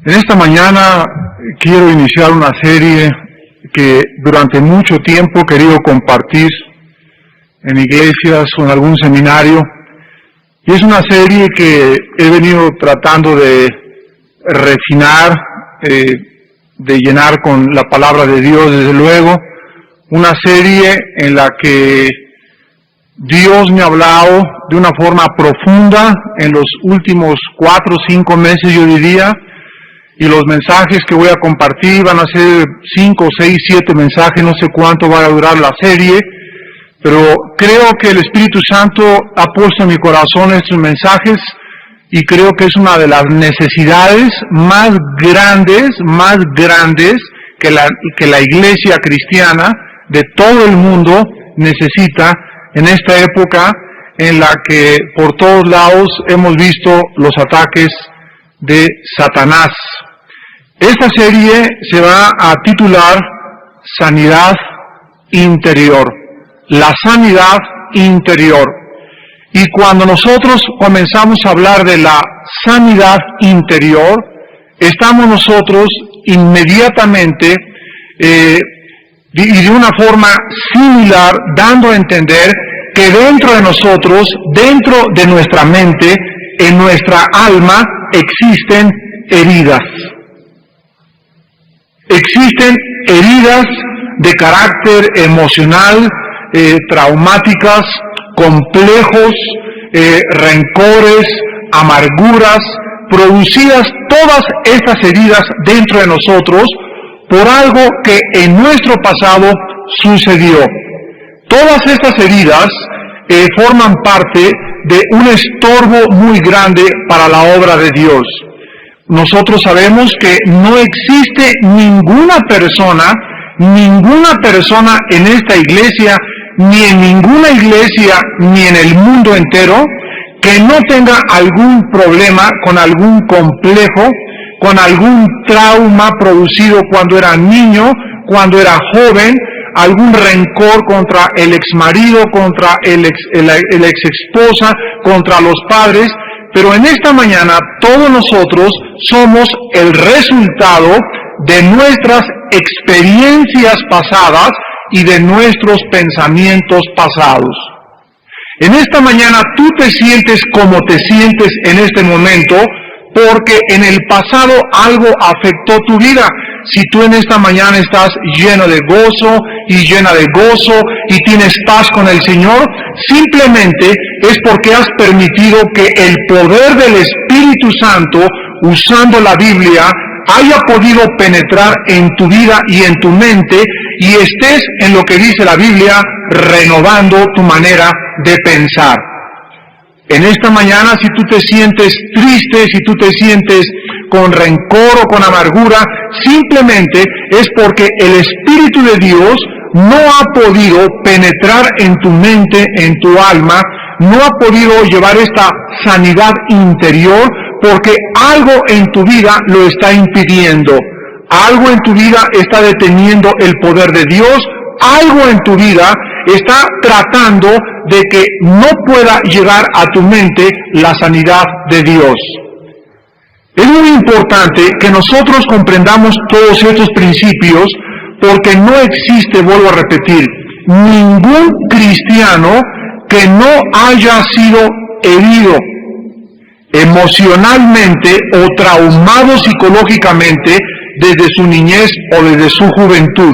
En esta mañana quiero iniciar una serie que durante mucho tiempo he querido compartir en iglesias o en algún seminario, y es una serie que he venido tratando de refinar, de llenar con la palabra de Dios, desde luego, una serie en la que Dios me ha hablado de una forma profunda en los últimos 4 o 5 meses, yo diría, y los mensajes que voy a compartir van a ser 5, 6, 7 mensajes, no sé cuánto va a durar la serie, pero creo que el Espíritu Santo ha puesto en mi corazón estos mensajes y creo que es una de las necesidades más grandes que la iglesia cristiana de todo el mundo necesita en esta época en la que por todos lados hemos visto los ataques de Satanás. Esta serie se va a titular Sanidad Interior, la sanidad interior. Y cuando nosotros comenzamos a hablar de la sanidad interior, estamos nosotros inmediatamente y de una forma similar dando a entender que dentro de nosotros, dentro de nuestra mente, en nuestra alma, existen heridas. Existen heridas de carácter emocional, traumáticas, complejos, rencores, amarguras, producidas todas estas heridas dentro de nosotros por algo que en nuestro pasado sucedió. Todas estas heridas forman parte de un estorbo muy grande para la obra de Dios. Nosotros sabemos que no existe ninguna persona en esta iglesia, ni en ninguna iglesia, ni en el mundo entero, que no tenga algún problema con algún complejo, con algún trauma producido cuando era niño, cuando era joven, algún rencor contra el exmarido, contra el ex esposa, contra los padres. Pero en esta mañana todos nosotros somos el resultado de nuestras experiencias pasadas y de nuestros pensamientos pasados. En esta mañana tú te sientes como te sientes en este momento porque en el pasado algo afectó tu vida. Si tú en esta mañana estás lleno de gozo y llena de gozo y tienes paz con el Señor, simplemente es porque has permitido que el poder del Espíritu Santo, usando la Biblia, haya podido penetrar en tu vida y en tu mente y estés en lo que dice la Biblia, renovando tu manera de pensar. En esta mañana, si tú te sientes triste, si tú te sientes con rencor o con amargura, simplemente es porque el Espíritu de Dios no ha podido penetrar en tu mente, en tu alma, no ha podido llevar esta sanidad interior porque algo en tu vida lo está impidiendo, algo en tu vida está deteniendo el poder de Dios, algo en tu vida está tratando de que no pueda llegar a tu mente la sanidad de Dios. Es muy importante que nosotros comprendamos todos estos principios porque no existe, vuelvo a repetir, ningún cristiano que no haya sido herido emocionalmente o traumado psicológicamente desde su niñez o desde su juventud.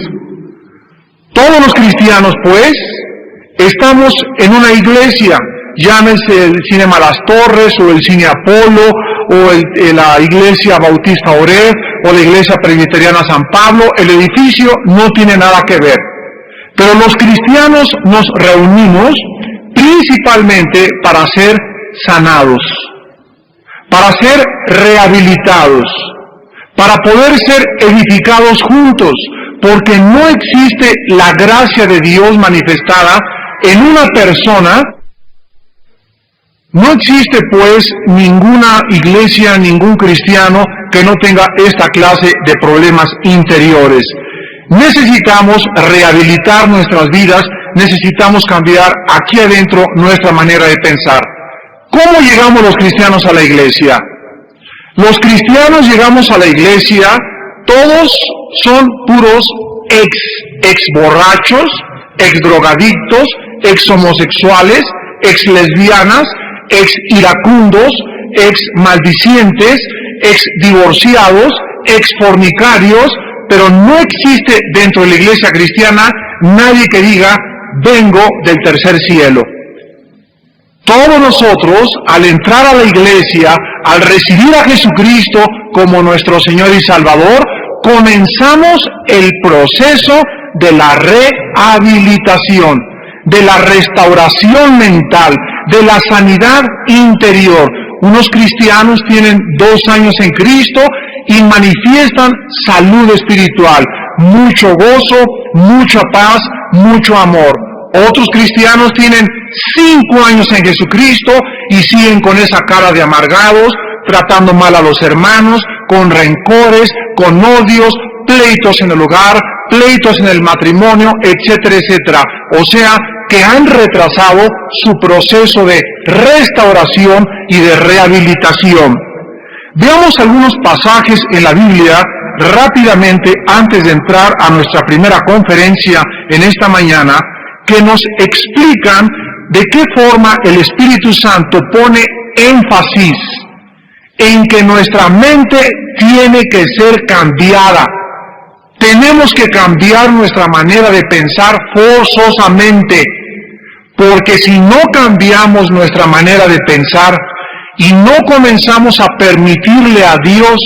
Todos los cristianos, pues, estamos en una iglesia, llámese el Cinema Las Torres, o el Cine Apolo, o la Iglesia Bautista Oreb, o la Iglesia Presbiteriana San Pablo. El edificio no tiene nada que ver. Pero los cristianos nos reunimos principalmente para ser sanados, para ser rehabilitados, para poder ser edificados juntos, porque no existe la gracia de Dios manifestada en una persona. No existe pues ninguna iglesia, ningún cristiano que no tenga esta clase de problemas interiores. Necesitamos rehabilitar nuestras vidas, necesitamos cambiar aquí adentro nuestra manera de pensar. ¿Cómo llegamos los cristianos a la iglesia? Los cristianos llegamos a la iglesia, todos son puros ex borrachos, ex drogadictos, ex homosexuales, ex lesbianas, ex iracundos, ex maldicientes, ex divorciados, ex fornicarios, pero no existe dentro de la iglesia cristiana nadie que diga, vengo del tercer cielo. Todos nosotros, al entrar a la iglesia, al recibir a Jesucristo como nuestro Señor y Salvador, comenzamos el proceso de la rehabilitación, de la restauración mental, de la sanidad interior. Unos cristianos tienen 2 años en Cristo y manifiestan salud espiritual, mucho gozo, mucha paz, mucho amor. Otros cristianos tienen 5 años en Jesucristo y siguen con esa cara de amargados, tratando mal a los hermanos, con rencores, con odios, pleitos en el hogar, pleitos en el matrimonio, etcétera, etcétera. O sea, que han retrasado su proceso de restauración y de rehabilitación. Veamos algunos pasajes en la Biblia rápidamente antes de entrar a nuestra primera conferencia en esta mañana, que nos explican de qué forma el Espíritu Santo pone énfasis en que nuestra mente tiene que ser cambiada. Tenemos que cambiar nuestra manera de pensar forzosamente, porque si no cambiamos nuestra manera de pensar y no comenzamos a permitirle a Dios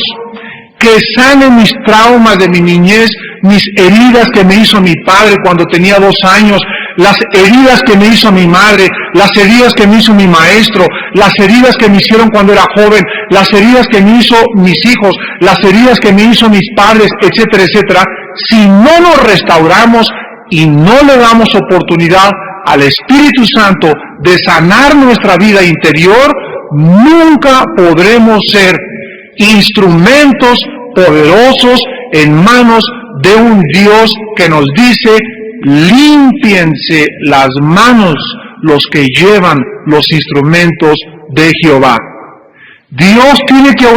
que sane mis traumas de mi niñez, mis heridas que me hizo mi padre cuando tenía 2 años, las heridas que me hizo mi madre, las heridas que me hizo mi maestro, las heridas que me hicieron cuando era joven, las heridas que me hizo mis hijos, las heridas que me hizo mis padres, etcétera, etcétera. Si no nos restauramos y no le damos oportunidad al Espíritu Santo de sanar nuestra vida interior, nunca podremos ser instrumentos poderosos en manos de un Dios que nos dice: límpiense las manos los que llevan los instrumentos de Jehová. Dios tiene que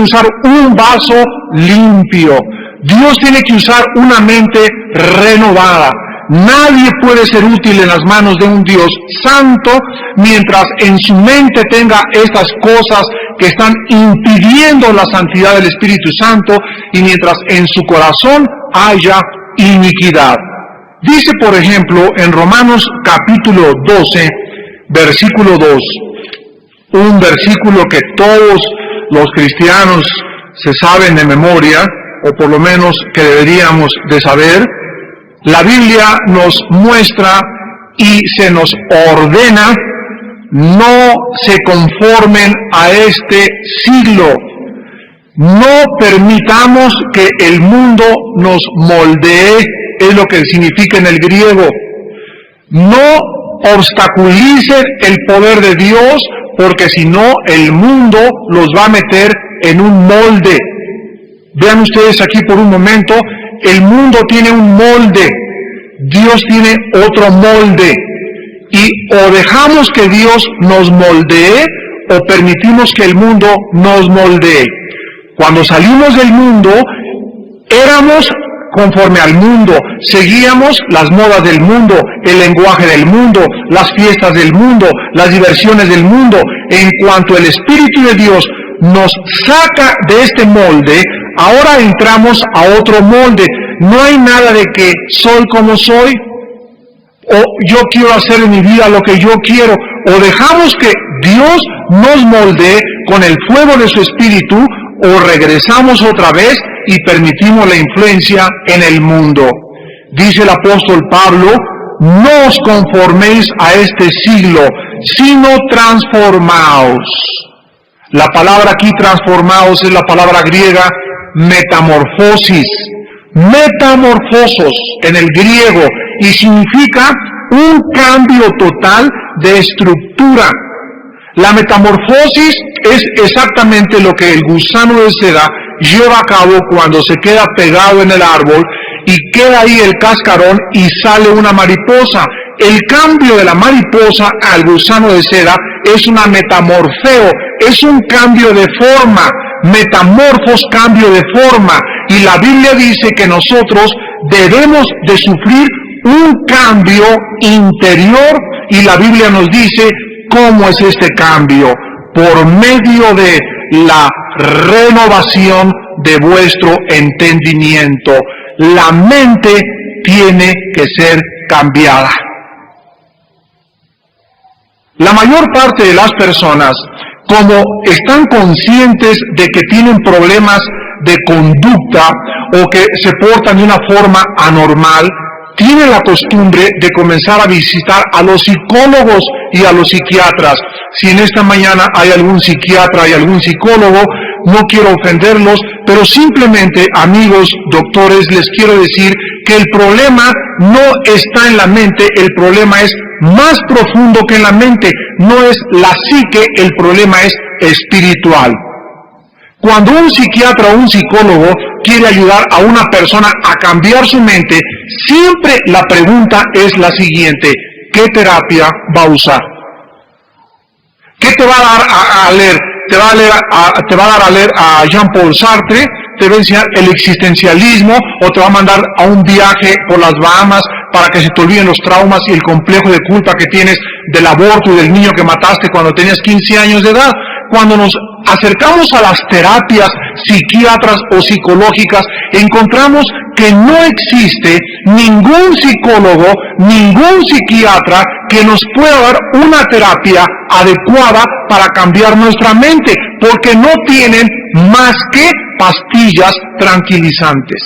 usar un vaso limpio. Dios tiene que usar una mente renovada. Nadie puede ser útil en las manos de un Dios santo mientras en su mente tenga estas cosas que están impidiendo la santidad del Espíritu Santo y mientras en su corazón haya iniquidad. Dice, por ejemplo, en Romanos capítulo 12, versículo 2, un versículo que todos los cristianos se saben de memoria, o por lo menos que deberíamos de saber. La Biblia nos muestra y se nos ordena: no se conformen a este siglo. No permitamos que el mundo nos moldee, es lo que significa en el griego. No obstaculicen el poder de Dios, porque si no, el mundo los va a meter en un molde. Vean ustedes aquí por un momento, el mundo tiene un molde, Dios tiene otro molde. Y o dejamos que Dios nos moldee, o permitimos que el mundo nos moldee. Cuando salimos del mundo, éramos conforme al mundo, seguíamos las modas del mundo, el lenguaje del mundo, las fiestas del mundo, las diversiones del mundo. En cuanto el Espíritu de Dios nos saca de este molde, ahora entramos a otro molde. No hay nada de que soy como soy, o yo quiero hacer en mi vida lo que yo quiero, o dejamos que Dios nos moldee con el fuego de su Espíritu, o regresamos otra vez y permitimos la influencia en el mundo. Dice el apóstol Pablo: no os conforméis a este siglo, sino transformaos. La palabra aquí, transformaos, es la palabra griega metamorfosis. Metamorfosos en el griego, y significa un cambio total de estructura. La metamorfosis es exactamente lo que el gusano de seda lleva a cabo cuando se queda pegado en el árbol y queda ahí el cascarón y sale una mariposa. El cambio de la mariposa al gusano de seda es una metamorfeo, es un cambio de forma. metamorfos, cambio de forma. Y la Biblia dice que nosotros debemos de sufrir un cambio interior, y la Biblia nos dice cómo es este cambio: por medio de la renovación de vuestro entendimiento. La mente tiene que ser cambiada. La mayor parte de las personas, como están conscientes de que tienen problemas de conducta o que se portan de una forma anormal, tienen la costumbre de comenzar a visitar a los psicólogos y a los psiquiatras. Si en esta mañana hay algún psiquiatra y algún psicólogo, no quiero ofenderlos, pero simplemente, amigos doctores, les quiero decir que el problema no está en la mente, el problema es más profundo que en la mente. No es la psique, el problema es espiritual. Cuando un psiquiatra o un psicólogo quiere ayudar a una persona a cambiar su mente, siempre la pregunta es la siguiente: ¿qué terapia va a usar? ¿Qué te va a dar a leer? Te va a dar a leer a Jean-Paul Sartre, te va a enseñar el existencialismo, o te va a mandar a un viaje por las Bahamas para que se te olviden los traumas y el complejo de culpa que tienes del aborto y del niño que mataste cuando tenías 15 años de edad. Cuando nos acercamos a las terapias psiquiatras o psicológicas, encontramos que no existe ningún psicólogo, ningún psiquiatra que nos pueda dar una terapia adecuada para cambiar nuestra mente, porque no tienen más que pastillas tranquilizantes.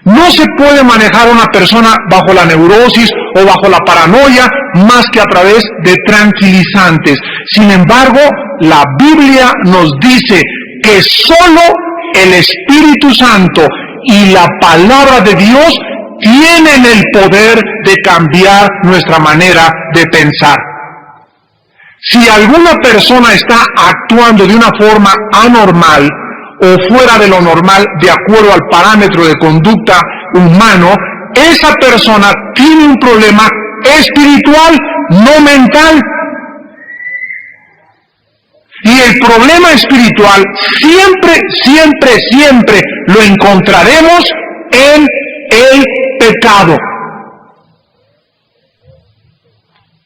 No se puede manejar a una persona bajo la neurosis o bajo la paranoia más que a través de tranquilizantes. Sin embargo, la Biblia nos dice que solo el Espíritu Santo y la palabra de Dios tienen el poder de cambiar nuestra manera de pensar. Si alguna persona está actuando de una forma anormal o fuera de lo normal, de acuerdo al parámetro de conducta humano, esa persona tiene un problema espiritual, no mental. Y el problema espiritual siempre lo encontraremos en el pecado.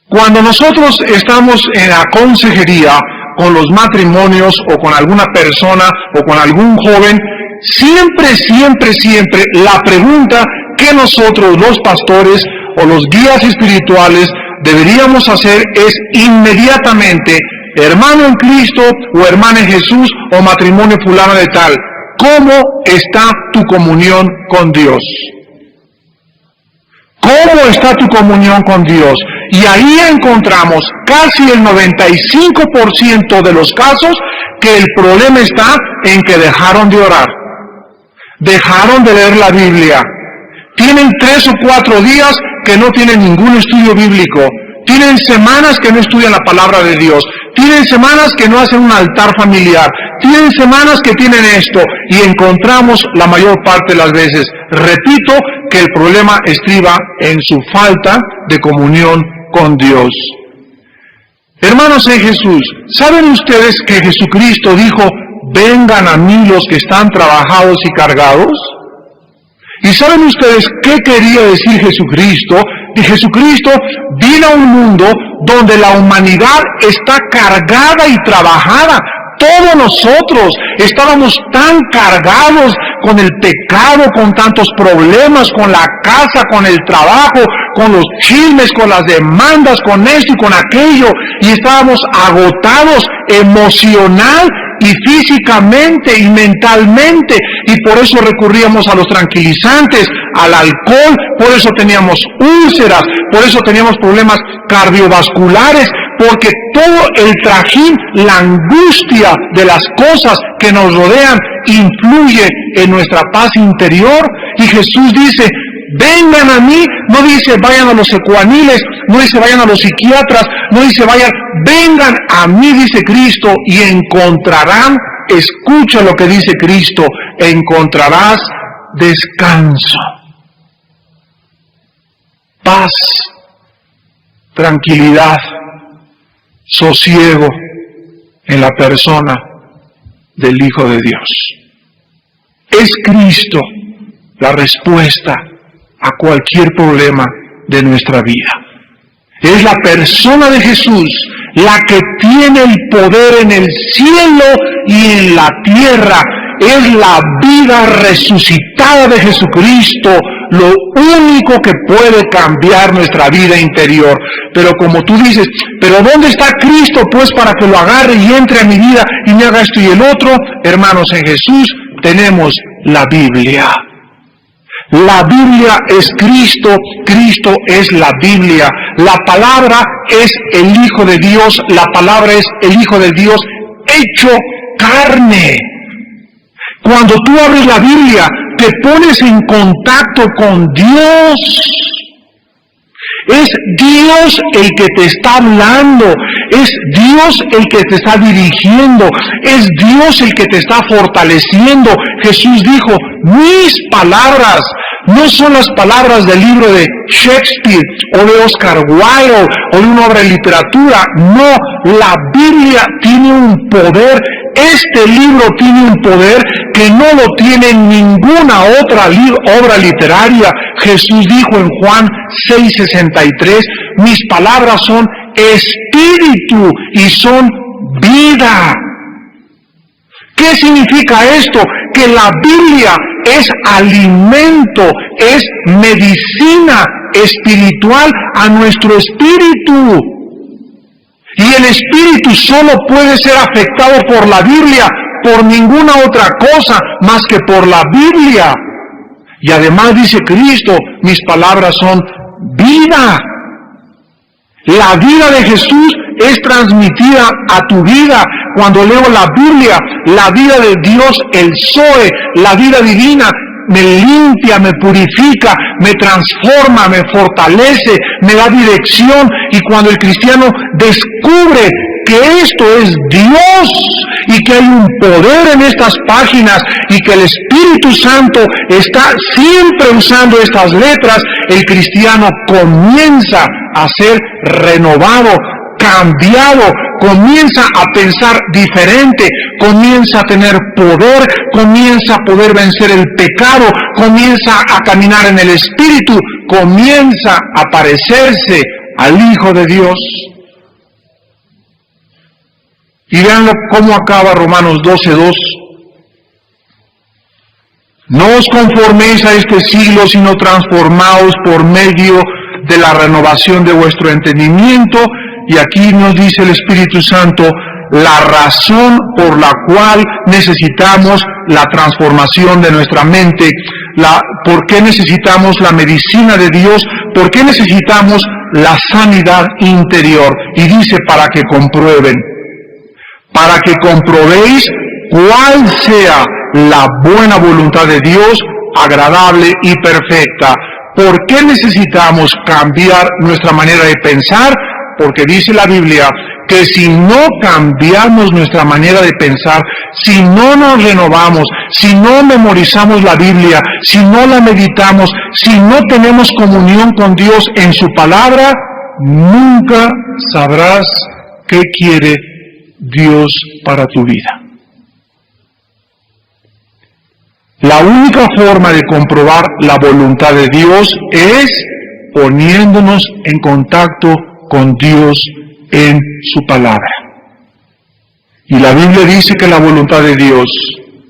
Cuando nosotros estamos en la consejería con los matrimonios o con alguna persona o con algún joven, siempre la pregunta que nosotros, los pastores o los guías espirituales, deberíamos hacer es inmediatamente: hermano en Cristo o hermana en Jesús o matrimonio fulano de tal, ¿cómo está tu comunión con Dios? ¿Cómo está tu comunión con Dios? Y ahí encontramos casi el 95% de los casos que el problema está en que dejaron de orar, dejaron de leer la Biblia, tienen 3 o 4 días que no tienen ningún estudio bíblico, tienen semanas que no estudian la palabra de Dios, tienen semanas que no hacen un altar familiar, tienen semanas que tienen esto, y encontramos la mayor parte de las veces, repito, que el problema estriba en su falta de comunión con Dios. Hermanos en Jesús, ¿saben ustedes que Jesucristo dijo: vengan a mí los que están trabajados y cargados? ¿Y saben ustedes qué quería decir Jesucristo? Y Jesucristo vino a un mundo donde la humanidad está cargada y trabajada. Todos nosotros estábamos tan cargados con el pecado, con tantos problemas, con la casa, con el trabajo, con los chismes, con las demandas, con esto y con aquello, y estábamos agotados emocional y físicamente y mentalmente, y por eso recurríamos a los tranquilizantes, al alcohol, por eso teníamos úlceras, por eso teníamos problemas cardiovasculares, porque todo el trajín, la angustia de las cosas que nos rodean influye en nuestra paz interior. Y Jesús dice: vengan a mí, no dice vayan a los ecuaniles, no dice vayan a los psiquiatras, no dice vayan, vengan a mí, dice Cristo, y encontrarán, escucha lo que dice Cristo, encontrarás descanso, paz, tranquilidad, sosiego en la persona del Hijo de Dios. Es Cristo la respuesta a cualquier problema de nuestra vida. Es la persona de Jesús la que tiene el poder en el cielo y en la tierra. Es la vida resucitada de Jesucristo lo único que puede cambiar nuestra vida interior. Pero como tú dices, ¿pero dónde está Cristo pues para que lo agarre y entre a mi vida y me haga esto y el otro? Hermanos, en Jesús tenemos la Biblia. La Biblia es Cristo, Cristo es la Biblia. La palabra es el Hijo de Dios, la palabra es el Hijo de Dios hecho carne. Cuando tú abres la Biblia, te pones en contacto con Dios. Es Dios el que te está hablando, es Dios el que te está dirigiendo, es Dios el que te está fortaleciendo. Jesús dijo, mis palabras no son las palabras del libro de Shakespeare o de Oscar Wilde o de una obra de literatura. No, la Biblia tiene un poder. Este libro tiene un poder que no lo tiene ninguna otra obra literaria. Jesús dijo en Juan 6:63, mis palabras son espíritu y son vida. ¿Qué significa esto? Que la Biblia es alimento, es medicina espiritual a nuestro espíritu. Y el espíritu solo puede ser afectado por la Biblia, por ninguna otra cosa más que por la Biblia. Y además dice Cristo, mis palabras son vida. La vida de Jesús es transmitida a tu vida. Cuando leo la Biblia, la vida de Dios, el Zoe, la vida divina, me limpia, me purifica, me transforma, me fortalece, me da dirección. Y cuando el cristiano descubre que esto es Dios y que hay un poder en estas páginas y que el Espíritu Santo está siempre usando estas letras, el cristiano comienza a ser renovado, cambiado, comienza a pensar diferente, comienza a tener poder, comienza a poder vencer el pecado, comienza a caminar en el Espíritu, comienza a parecerse al Hijo de Dios. Y vean cómo acaba Romanos 12:2. No os conforméis a este siglo, sino transformaos por medio de la renovación de vuestro entendimiento. Y aquí nos dice el Espíritu Santo la razón por la cual necesitamos la transformación de nuestra mente, por qué necesitamos la medicina de Dios, por qué necesitamos la sanidad interior. Y dice, para que comprueben, para que comprobéis cuál sea la buena voluntad de Dios, agradable y perfecta. ¿Por qué necesitamos cambiar nuestra manera de pensar? Porque dice la Biblia que si no cambiamos nuestra manera de pensar, si no nos renovamos, si no memorizamos la Biblia, si no la meditamos, si no tenemos comunión con Dios en su palabra, nunca sabrás qué quiere Dios para tu vida. La única forma de comprobar la voluntad de Dios es poniéndonos en contacto con Dios en su palabra. Y la Biblia dice que la voluntad de Dios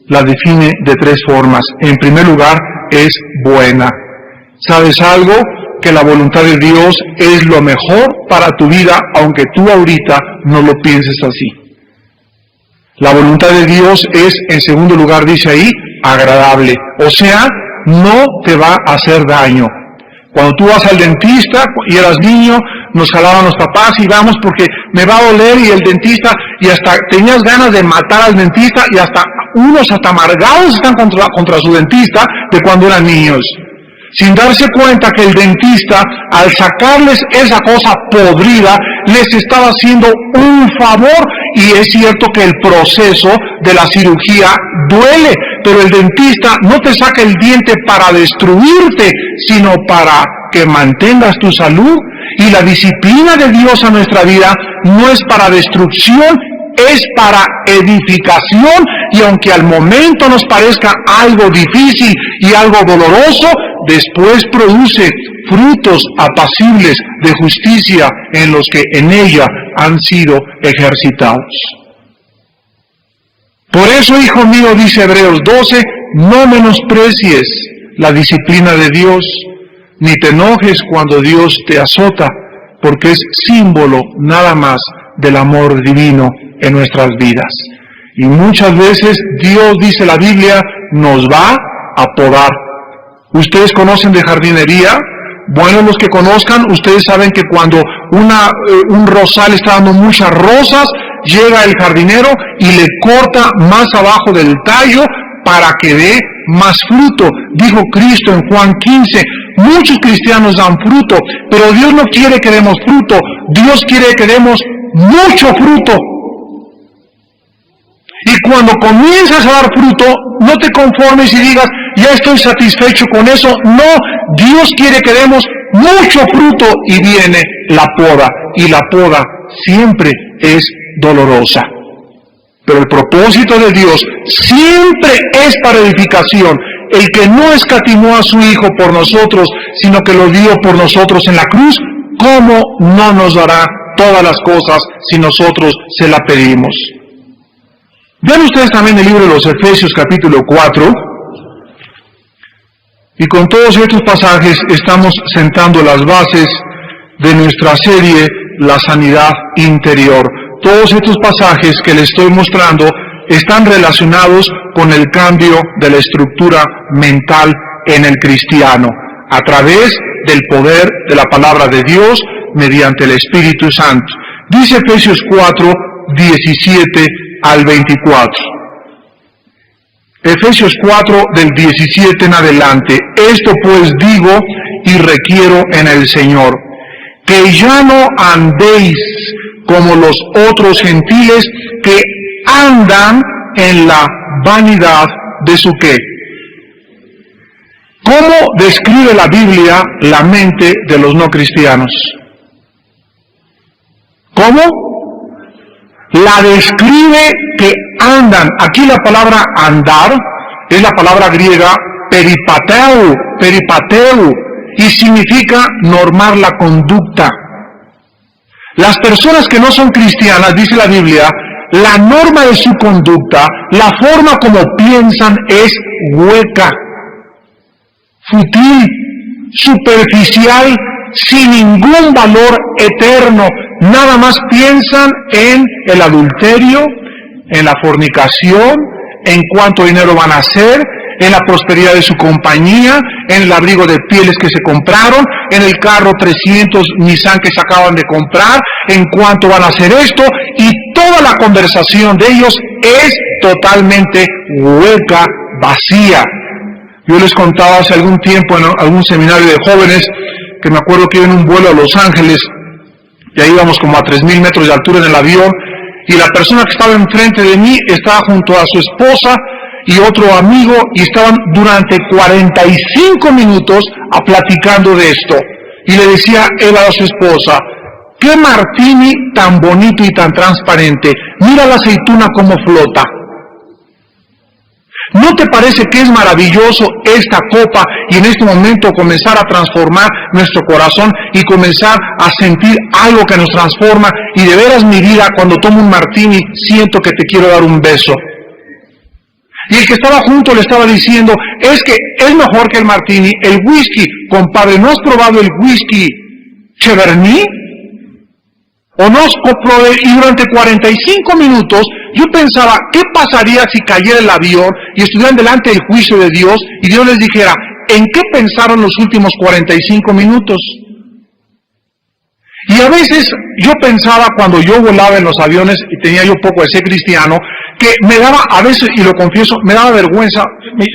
la define de tres formas. En primer lugar, es buena. ¿Sabes algo? Que la voluntad de Dios es lo mejor para tu vida, aunque tú ahorita no lo pienses así. La voluntad de Dios es, en segundo lugar, dice ahí, agradable. O sea, no te va a hacer daño. Cuando tú vas al dentista y eras niño, nos jalaban los papás y vamos porque me va a doler, y el dentista, y hasta tenías ganas de matar al dentista, y hasta unos hasta amargados están contra su dentista de cuando eran niños, sin darse cuenta que el dentista, al sacarles esa cosa podrida, les estaba haciendo un favor. Y es cierto que el proceso de la cirugía duele, pero el dentista no te saca el diente para destruirte, sino para que mantengas tu salud. Y la disciplina de Dios a nuestra vida no es para destrucción, es para edificación, y aunque al momento nos parezca algo difícil y algo doloroso, después produce frutos apacibles de justicia en los que en ella han sido ejercitados. Por eso, hijo mío, dice Hebreos 12, no menosprecies la disciplina de Dios, ni te enojes cuando Dios te azota, porque es símbolo nada más del amor divino en nuestras vidas. Y muchas veces Dios, dice la Biblia, nos va a podar. ¿Ustedes conocen de jardinería? Bueno, los que conozcan, ustedes saben que cuando un rosal está dando muchas rosas, llega el jardinero y le corta más abajo del tallo para que dé más fruto. Dijo Cristo en Juan 15, muchos cristianos dan fruto, pero Dios no quiere que demos fruto, Dios quiere que demos mucho fruto. Y cuando comienzas a dar fruto, no te conformes y digas, ya estoy satisfecho con eso. No, Dios quiere que demos mucho fruto, y viene la poda, y la poda siempre es dolorosa. Pero el propósito de Dios siempre es para edificación. El que no escatimó a su Hijo por nosotros, sino que lo dio por nosotros en la cruz, ¿cómo no nos dará todas las cosas si nosotros se la pedimos? Vean ustedes también el libro de los Efesios capítulo 4, y con todos estos pasajes estamos sentando las bases de nuestra serie La Sanidad Interior. Todos estos pasajes que les estoy mostrando están relacionados con el cambio de la estructura mental en el cristiano, a través del poder de la palabra de Dios mediante el Espíritu Santo. Dice Efesios 4, 17 al 24. Efesios 4, del 17 en adelante. Esto pues digo y requiero en el Señor, que ya no andéis como los otros gentiles que andan en la vanidad de su qué. ¿Cómo describe la Biblia la mente de los no cristianos? ¿Cómo? La describe que andan. Aquí la palabra andar es la palabra griega peripateu, y significa normar la conducta. Las personas que no son cristianas, dice la Biblia, la norma de su conducta, la forma como piensan es hueca, fútil, superficial, sin ningún valor eterno. Nada más piensan en el adulterio, en la fornicación, en cuánto dinero van a hacer, en la prosperidad de su compañía, en el abrigo de pieles que se compraron, en el carro 300 Nissan que se acaban de comprar, en cuánto van a hacer esto, y toda la conversación de ellos es totalmente hueca, vacía. Yo les contaba hace algún tiempo en algún seminario de jóvenes, que me acuerdo que iba en un vuelo a Los Ángeles, y ahí íbamos como a 3,000 metros de altura en el avión, y la persona que estaba enfrente de mí estaba junto a su esposa y otro amigo, y estaban durante 45 minutos platicando de esto. Y le decía él a su esposa, qué martini tan bonito y tan transparente, mira la aceituna cómo flota. ¿No te parece que es maravilloso esta copa, y en este momento comenzar a transformar nuestro corazón y comenzar a sentir algo que nos transforma? Y de veras, mi vida, cuando tomo un martini, siento que te quiero dar un beso. Y el que estaba junto le estaba diciendo, es que es mejor que el martini, el whisky. Compadre, ¿no has probado el whisky Cheverny? ¿O no has probado? Y durante 45 minutos yo pensaba, ¿qué pasaría si cayera el avión y estuvieran delante del juicio de Dios y Dios les dijera, ¿en qué pensaron los últimos 45 minutos? Y a veces yo pensaba, cuando yo volaba en los aviones y tenía yo poco de ser cristiano, que me daba, a veces, y lo confieso, me daba vergüenza.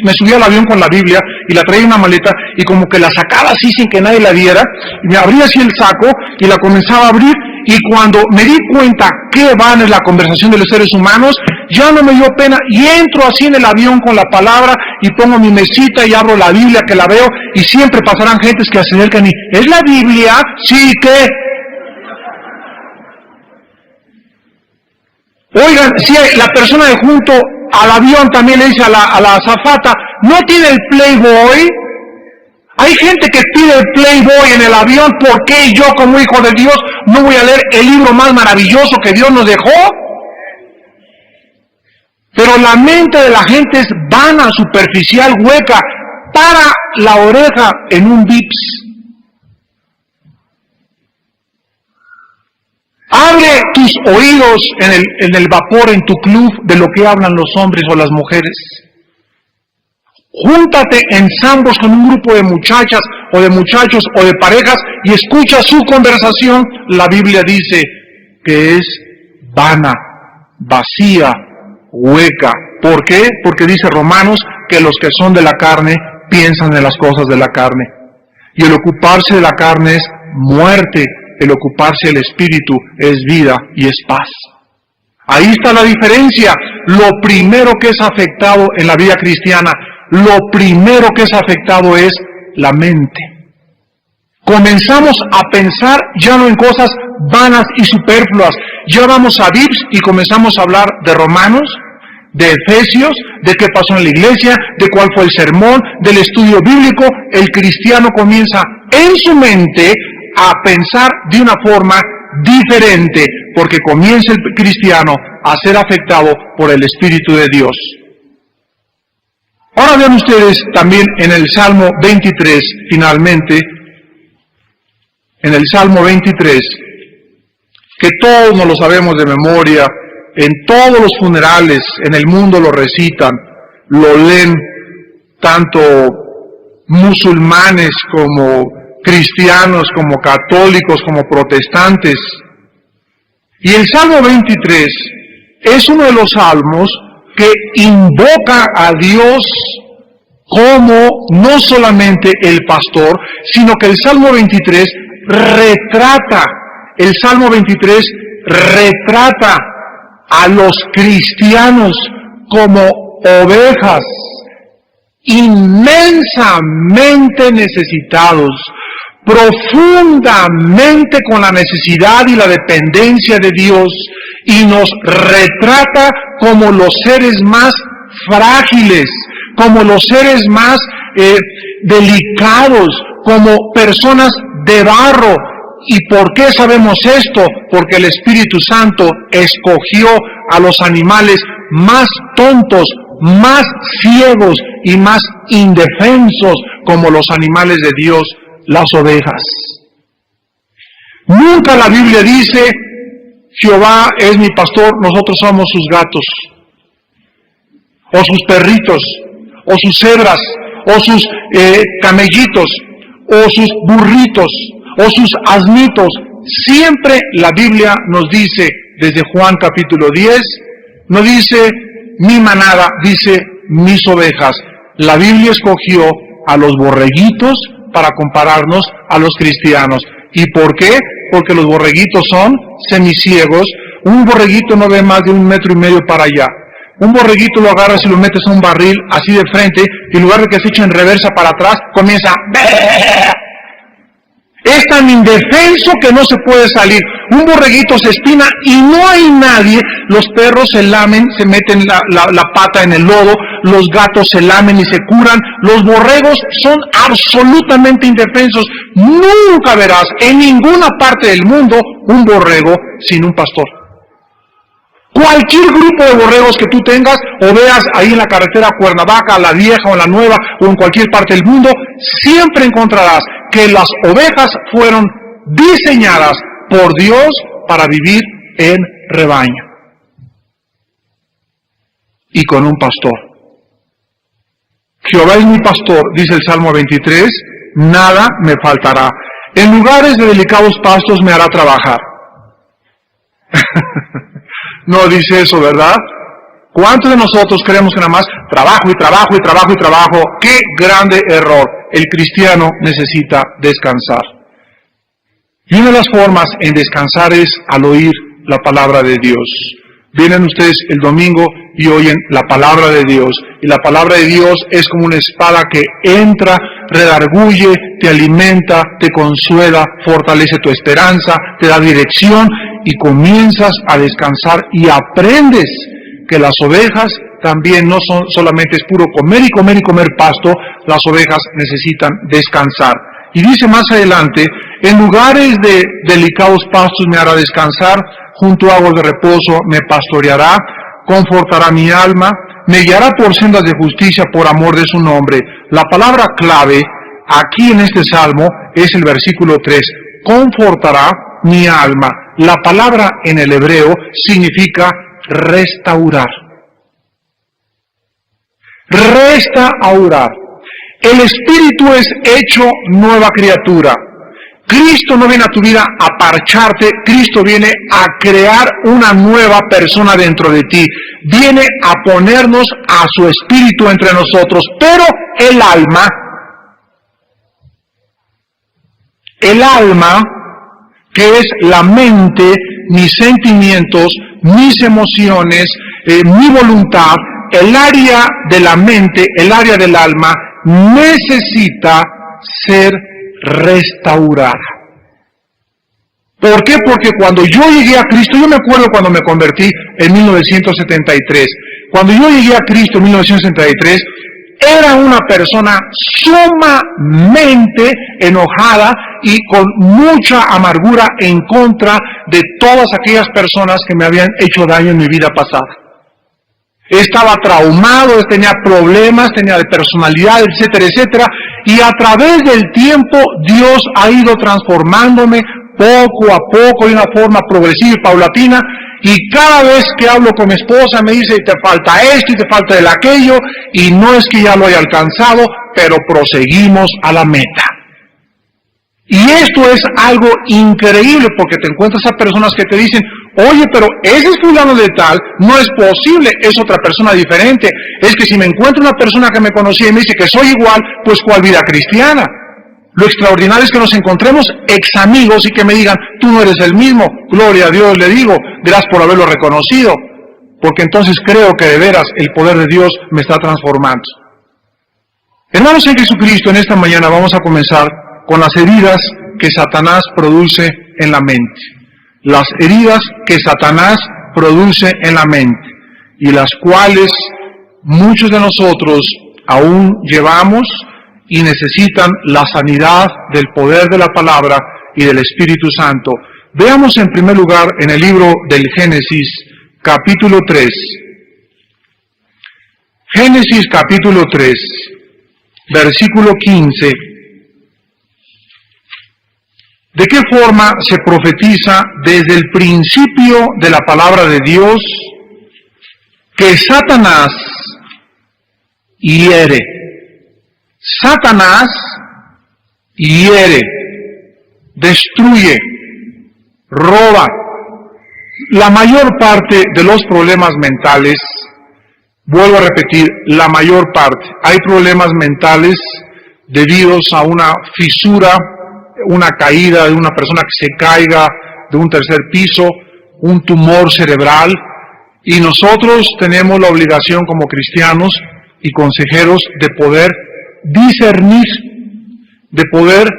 Me subía al avión con la Biblia y la traía en una maleta y como que la sacaba así sin que nadie la viera, y me abría así el saco y la comenzaba a abrir, y cuando me di cuenta qué van en la conversación de los seres humanos, ya no me dio pena, y entro así en el avión con la palabra y pongo mi mesita y abro la Biblia, que la veo, y siempre pasarán gentes que se acercan y, ¿es la Biblia? Sí, ¿qué? Oigan, si la persona de junto al avión también le dice a la azafata, ¿no tiene el Playboy? Hay gente que pide el Playboy en el avión. ¿Por qué yo como hijo de Dios no voy a leer el libro más maravilloso que Dios nos dejó? Pero la mente de la gente es vana, superficial, hueca. Para la oreja en un Vips. Abre tus oídos en el vapor, en tu club, de lo que hablan los hombres o las mujeres. Júntate en zambos con un grupo de muchachas o de muchachos o de parejas y escucha su conversación. La Biblia dice que es vana, vacía, hueca. ¿Por qué? Porque dice Romanos que los que son de la carne piensan en las cosas de la carne. Y el ocuparse de la carne es muerte. El ocuparse del Espíritu es vida y es paz. Ahí está la diferencia. Lo primero que es afectado en la vida cristiana, lo primero que es afectado es la mente. Comenzamos a pensar ya no en cosas vanas y superfluas. Ya vamos a Vips y comenzamos a hablar de Romanos, de Efesios, de qué pasó en la iglesia, de cuál fue el sermón, del estudio bíblico. El cristiano comienza en su mente a pensar de una forma diferente, porque comienza el cristiano a ser afectado por el Espíritu de Dios. Ahora vean ustedes también en el Salmo 23, finalmente, en el Salmo 23, que todos nos lo sabemos de memoria, en todos los funerales en el mundo lo recitan, lo leen tanto musulmanes como cristianos, como católicos, como protestantes. Y el Salmo 23 es uno de los salmos que invoca a Dios como no solamente el pastor, sino que el Salmo 23 retrata a los cristianos como ovejas inmensamente necesitados, profundamente con la necesidad y la dependencia de Dios, y nos retrata como los seres más frágiles, como los seres más delicados, como personas de barro. ¿Y por qué sabemos esto? Porque el Espíritu Santo escogió a los animales más tontos, más ciegos y más indefensos como los animales de Dios, las ovejas. Nunca la Biblia dice, Jehová es mi pastor, nosotros somos sus gatos, o sus perritos, o sus cebras, o sus camellitos, o sus burritos, o sus asnitos. Siempre la Biblia nos dice, desde Juan capítulo 10, no dice mi manada, dice mis ovejas. La Biblia escogió a los borreguitos para compararnos a los cristianos. ¿Y por qué? Porque los borreguitos son semiciegos. Un borreguito no ve más de 1,5 metros para allá. Un borreguito lo agarras y lo metes a un barril así de frente, y en lugar de que se eche en reversa para atrás, comienza es tan indefenso que no se puede salir. Un borreguito se espina y no hay nadie. Los perros se lamen, se meten la pata en el lodo, los gatos se lamen y se curan. Los borregos son absolutamente indefensos. Nunca verás en ninguna parte del mundo un borrego sin un pastor. Cualquier grupo de borregos que tú tengas o veas ahí en la carretera Cuernavaca, la vieja o la nueva, o en cualquier parte del mundo, siempre encontrarás que las ovejas fueron diseñadas por Dios para vivir en rebaño y con un pastor. Jehová es mi pastor, dice el Salmo 23, nada me faltará. En lugares de delicados pastos me hará trabajar. No dice eso, ¿verdad? ¿Cuántos de nosotros creemos que nada más trabajo y trabajo y trabajo y trabajo? ¡Qué grande error! El cristiano necesita descansar. Y una de las formas en descansar es al oír la palabra de Dios. Vienen ustedes el domingo y oyen la palabra de Dios. Y la palabra de Dios es como una espada que entra, redarguye, te alimenta, te consuela, fortalece tu esperanza, te da dirección. y comienzas a descansar y aprendes que las ovejas también no son solamente es puro comer y comer y comer pasto, las ovejas necesitan descansar. Y dice más adelante, en lugares de delicados pastos me hará descansar, junto a aguas de reposo me pastoreará, confortará mi alma, me guiará por sendas de justicia por amor de su nombre. La palabra clave aquí en este salmo es el versículo 3, confortará mi alma. La palabra en el hebreo significa restaurar. Restaurar. El espíritu es hecho nueva criatura. Cristo no viene a tu vida a parcharte, Cristo viene a crear una nueva persona dentro de ti. Viene a ponernos a su espíritu entre nosotros, pero el alma, que es la mente, mis sentimientos, mis emociones, mi voluntad, el área de la mente, el área del alma, necesita ser restaurada. ¿Por qué? Porque cuando yo llegué a Cristo, yo me acuerdo cuando me convertí en 1973. Cuando yo llegué a Cristo en 1973, era una persona sumamente enojada y con mucha amargura en contra de todas aquellas personas que me habían hecho daño en mi vida pasada. Estaba traumado, tenía problemas, tenía de personalidad, etcétera, etcétera. Y a través del tiempo Dios ha ido transformándome poco a poco de una forma progresiva y paulatina. Y cada vez que hablo con mi esposa me dice, te falta esto y te falta el aquello. Y no es que ya lo haya alcanzado, pero proseguimos a la meta. Y esto es algo increíble porque te encuentras a personas que te dicen, oye, pero ese es fulano de tal, no es posible, es otra persona diferente. Es que si me encuentro una persona que me conocía y me dice que soy igual, pues ¿cuál vida cristiana? Lo extraordinario es que nos encontremos ex amigos y que me digan, tú no eres el mismo, gloria a Dios le digo, gracias por haberlo reconocido, porque entonces creo que de veras el poder de Dios me está transformando. Hermanos en Jesucristo, en esta mañana vamos a comenzar con las heridas que Satanás produce en la mente. Las heridas que Satanás produce en la mente y las cuales muchos de nosotros aún llevamos y necesitan la sanidad del poder de la palabra y del Espíritu Santo. Veamos en primer lugar en el libro del Génesis, capítulo 3. Génesis capítulo 3, versículo 15. ¿De qué forma se profetiza desde el principio de la palabra de Dios que Satanás hiere? Satanás hiere, destruye, roba. La mayor parte de los problemas mentales, vuelvo a repetir, la mayor parte, hay problemas mentales debidos a una fisura, una caída de una persona que se caiga de un tercer piso, un tumor cerebral, y nosotros tenemos la obligación como cristianos y consejeros de poder discernir, de poder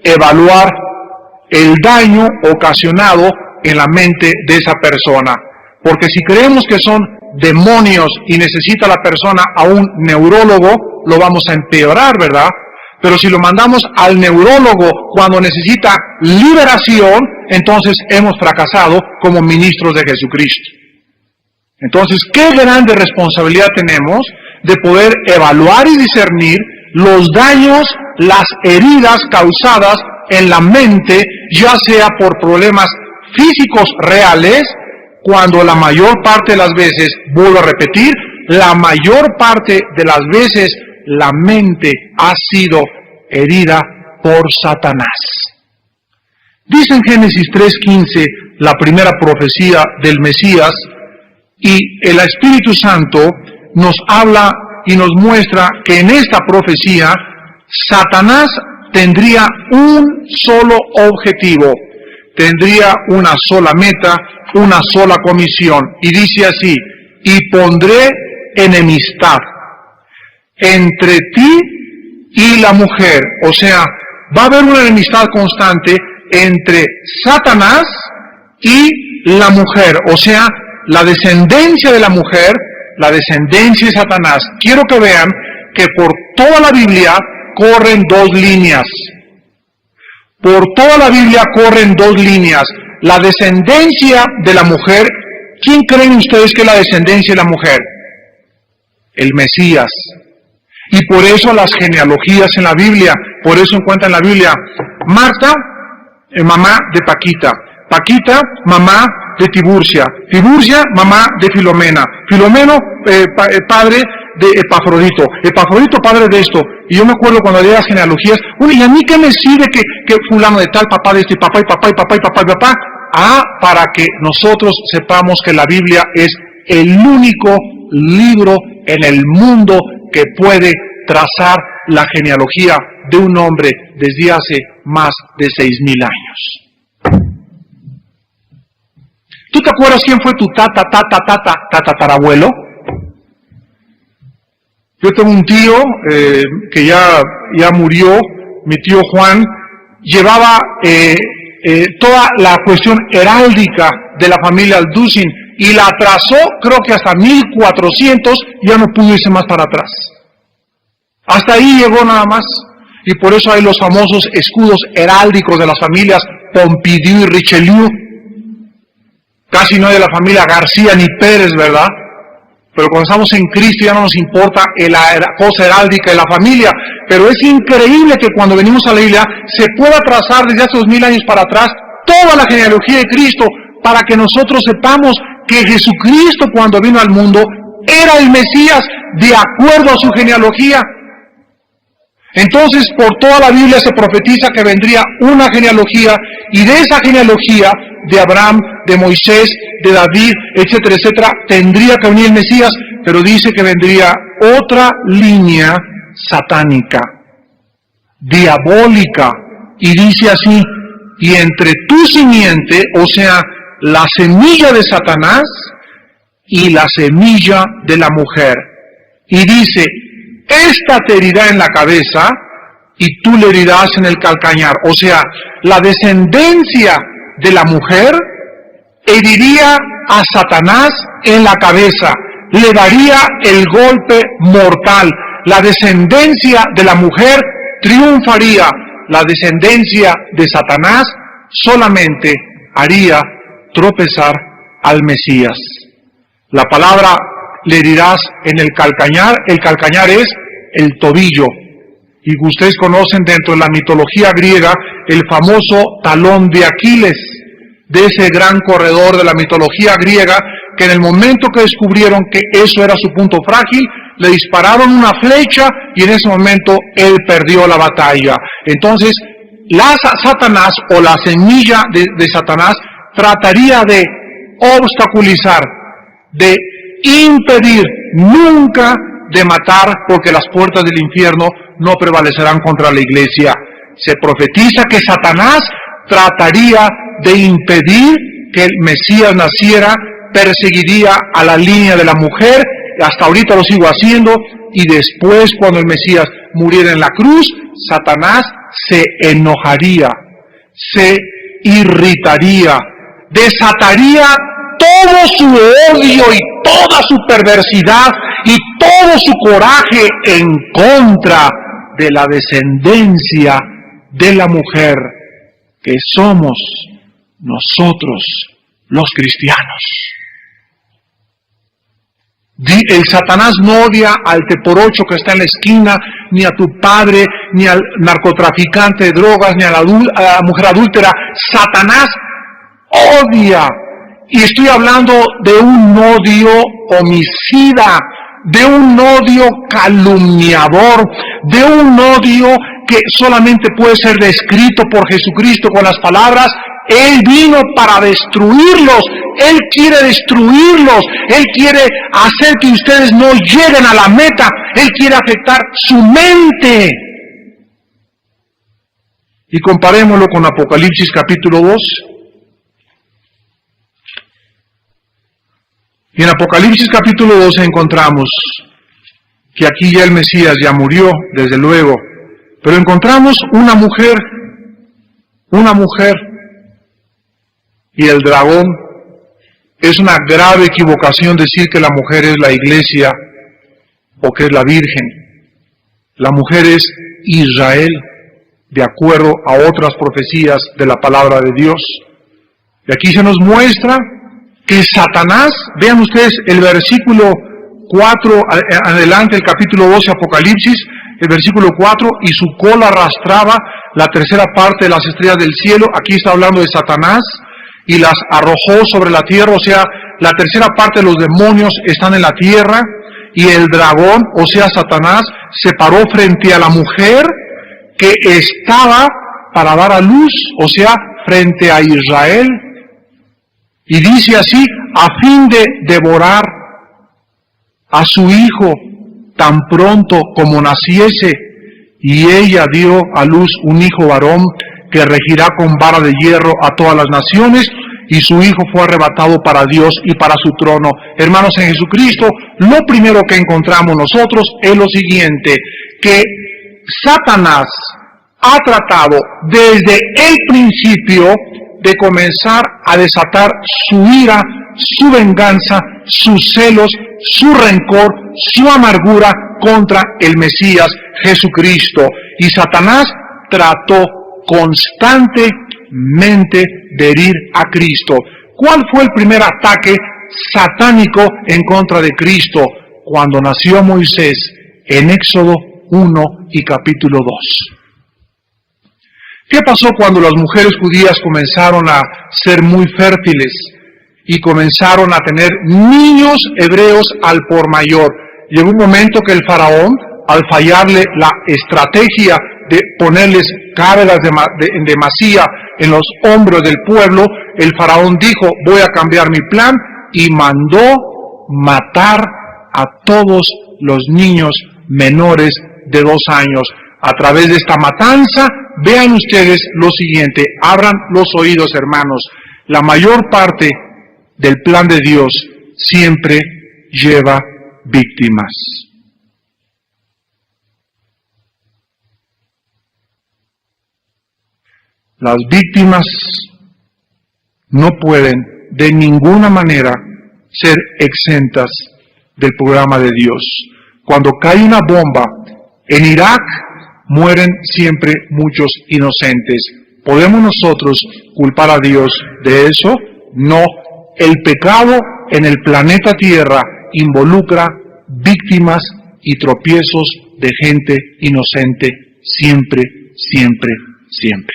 evaluar el daño ocasionado en la mente de esa persona. Porque si creemos que son demonios y necesita la persona a un neurólogo, lo vamos a empeorar, ¿verdad? Pero si lo mandamos al neurólogo cuando necesita liberación, entonces hemos fracasado como ministros de Jesucristo. Entonces, qué grande responsabilidad tenemos de poder evaluar y discernir los daños, las heridas causadas en la mente, ya sea por problemas físicos reales, cuando la mayor parte de las veces, vuelvo a repetir, la mayor parte de las veces la mente ha sido herida por Satanás. Dice en Génesis 3:15 la primera profecía del Mesías, y el Espíritu Santo nos habla y nos muestra que en esta profecía Satanás tendría un solo objetivo, tendría una sola meta, una sola comisión, y dice así: y pondré enemistad entre ti y la mujer. O sea, va a haber una enemistad constante entre Satanás y la mujer, o sea, la descendencia de la mujer, la descendencia de Satanás. Quiero que vean que por toda la Biblia corren dos líneas. Por toda la Biblia corren dos líneas. La descendencia de la mujer. ¿Quién creen ustedes que es la descendencia de la mujer? El Mesías. Y por eso las genealogías en la Biblia, por eso encuentran en la Biblia, Marta, mamá de Paquita, Paquita, mamá de Tiburcia, Tiburcia, mamá de Filomena, Filomeno, padre de Epafrodito, Epafrodito, padre de esto. Y yo me acuerdo cuando leía las genealogías, ¿y a mí qué me sirve que fulano de tal, papá de este, papá y papá y papá y papá y papá? Para que nosotros sepamos que la Biblia es el único libro en el mundo que puede trazar la genealogía de un hombre desde hace más de 6,000 años. ¿Tú te acuerdas quién fue tu tatarabuelo? Yo tengo un tío que ya murió, mi tío Juan, llevaba toda la cuestión heráldica de la familia Alducin y la trazó, creo que hasta 1400, ya no pudo irse más para atrás. Hasta ahí llegó nada más. Y por eso hay los famosos escudos heráldicos de las familias Pompidou y Richelieu. Casi no hay de la familia García ni Pérez, ¿verdad? Pero cuando estamos en Cristo ya no nos importa la cosa heráldica de la familia. Pero es increíble que cuando venimos a la Biblia se pueda trazar desde hace 2000 años para atrás toda la genealogía de Cristo, para que nosotros sepamos que Jesucristo, cuando vino al mundo, era el Mesías de acuerdo a su genealogía. Entonces, por toda la Biblia se profetiza que vendría una genealogía, y de esa genealogía, de Abraham, de Moisés, de David, etcétera, etcétera, tendría que venir el Mesías, pero dice que vendría otra línea satánica, diabólica, y dice así: y entre tu simiente, o sea, la semilla de Satanás y la semilla de la mujer. Y dice, esta te herirá en la cabeza y tú le herirás en el calcañar. O sea, la descendencia de la mujer heriría a Satanás en la cabeza, le daría el golpe mortal. La descendencia de la mujer triunfaría, la descendencia de Satanás solamente haría tropezar al Mesías. La palabra le herirás en el calcañar es el tobillo. Y ustedes conocen dentro de la mitología griega el famoso talón de Aquiles, de ese gran corredor de la mitología griega, que en el momento que descubrieron que eso era su punto frágil, le dispararon una flecha y en ese momento él perdió la batalla. Entonces, Satanás o la semilla de Satanás trataría de obstaculizar, de impedir, nunca de matar, porque las puertas del infierno no prevalecerán contra la iglesia. Se profetiza que Satanás trataría de impedir que el Mesías naciera, perseguiría a la línea de la mujer, hasta ahorita lo sigo haciendo, y después, cuando el Mesías muriera en la cruz, Satanás se enojaría, se irritaría, desataría todo su odio y toda su perversidad y todo su coraje en contra de la descendencia de la mujer, que somos nosotros los cristianos. El Satanás no odia al teporocho que está en la esquina, ni a tu padre, ni al narcotraficante de drogas, ni a la mujer adúltera. Satanás odia. Y estoy hablando de un odio homicida, de un odio calumniador, de un odio que solamente puede ser descrito por Jesucristo con las palabras: Él vino para destruirlos, Él quiere destruirlos, Él quiere hacer que ustedes no lleguen a la meta, Él quiere afectar su mente. Y comparémoslo con Apocalipsis capítulo 2. Y en Apocalipsis capítulo 2 encontramos que aquí ya el Mesías ya murió, desde luego, pero encontramos una mujer, y el dragón. Es una grave equivocación decir que la mujer es la iglesia o que es la Virgen. La mujer es Israel, de acuerdo a otras profecías de la palabra de Dios. Y aquí se nos muestra que Satanás, vean ustedes el versículo 4, adelante el capítulo 12 Apocalipsis, el versículo 4, y su cola arrastraba la tercera parte de las estrellas del cielo. Aquí está hablando de Satanás, y las arrojó sobre la tierra, o sea, la tercera parte de los demonios están en la tierra, y el dragón, o sea, Satanás, se paró frente a la mujer que estaba para dar a luz, o sea, frente a Israel, y dice así, a fin de devorar a su hijo tan pronto como naciese, y ella dio a luz un hijo varón que regirá con vara de hierro a todas las naciones, y su hijo fue arrebatado para Dios y para su trono. Hermanos, en Jesucristo, lo primero que encontramos nosotros es lo siguiente, que Satanás ha tratado desde el principio de comenzar a desatar su ira, su venganza, sus celos, su rencor, su amargura contra el Mesías Jesucristo. Y Satanás trató constantemente de herir a Cristo. ¿Cuál fue el primer ataque satánico en contra de Cristo? Cuando nació Moisés en Éxodo 1 y capítulo 2. ¿Qué pasó cuando las mujeres judías comenzaron a ser muy fértiles y comenzaron a tener niños hebreos al por mayor? Llegó un momento que el faraón, al fallarle la estrategia de ponerles cargas en demasía en los hombros del pueblo, el faraón dijo, voy a cambiar mi plan, y mandó matar a todos los niños menores de 2 años. A través de esta matanza, vean ustedes lo siguiente, abran los oídos, hermanos, la mayor parte del plan de Dios siempre lleva víctimas. Las víctimas no pueden de ninguna manera ser exentas del programa de Dios. Cuando cae una bomba en Irak, mueren siempre muchos inocentes. ¿Podemos nosotros culpar a Dios de eso? No. El pecado en el planeta Tierra involucra víctimas y tropiezos de gente inocente siempre, siempre, siempre.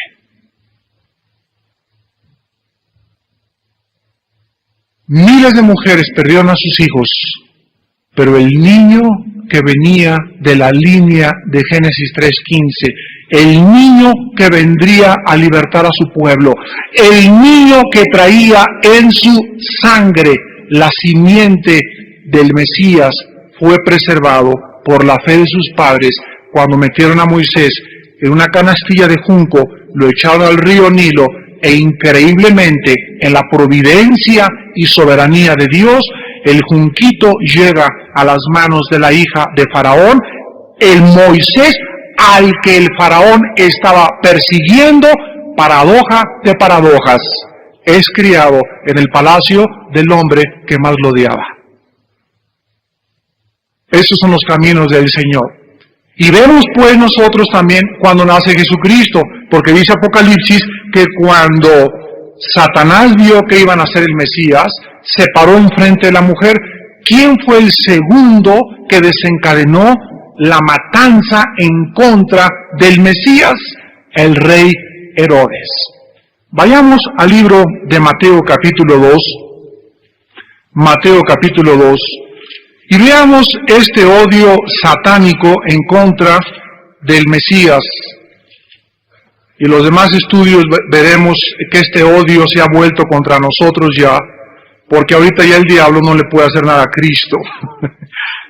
Miles de mujeres perdieron a sus hijos, pero el niño que venía de la línea de Génesis 3:15, el niño que vendría a libertar a su pueblo, el niño que traía en su sangre la simiente del Mesías, fue preservado por la fe de sus padres cuando metieron a Moisés en una canastilla de junco, lo echaron al río Nilo, e increíblemente en la providencia y soberanía de Dios, el junquito llega a las manos de la hija de Faraón, el Moisés al que el Faraón estaba persiguiendo. Paradoja de paradojas, es criado en el palacio del hombre que más lo odiaba. Esos son los caminos del Señor. Y vemos pues nosotros también cuando nace Jesucristo, porque dice Apocalipsis que cuando Satanás vio que iban a ser el Mesías, se paró enfrente de la mujer. ¿Quién fue el segundo que desencadenó la matanza en contra del Mesías? El rey Herodes. Vayamos al libro de Mateo capítulo 2. Mateo capítulo 2. Y veamos este odio satánico en contra del Mesías. Y los demás estudios veremos que este odio se ha vuelto contra nosotros ya, porque ahorita ya el diablo no le puede hacer nada a Cristo.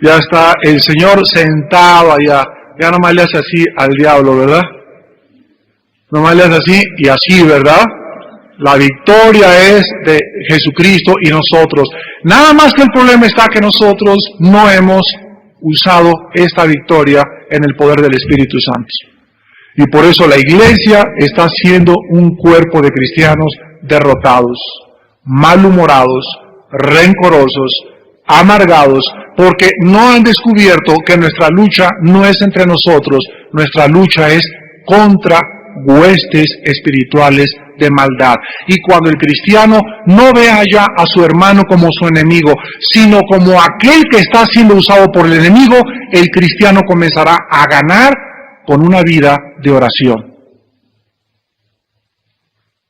Ya está el Señor sentado allá, ya nomás le hace así al diablo, ¿verdad? Nomás le hace así y así, ¿verdad? La victoria es de Jesucristo y nosotros. Nada más que el problema está que nosotros no hemos usado esta victoria en el poder del Espíritu Santo. Y por eso la iglesia está siendo un cuerpo de cristianos derrotados, malhumorados, rencorosos, amargados, porque no han descubierto que nuestra lucha no es entre nosotros, nuestra lucha es contra huestes espirituales de maldad. Y cuando el cristiano no vea ya a su hermano como su enemigo, sino como aquel que está siendo usado por el enemigo, el cristiano comenzará a ganar con una vida de oración.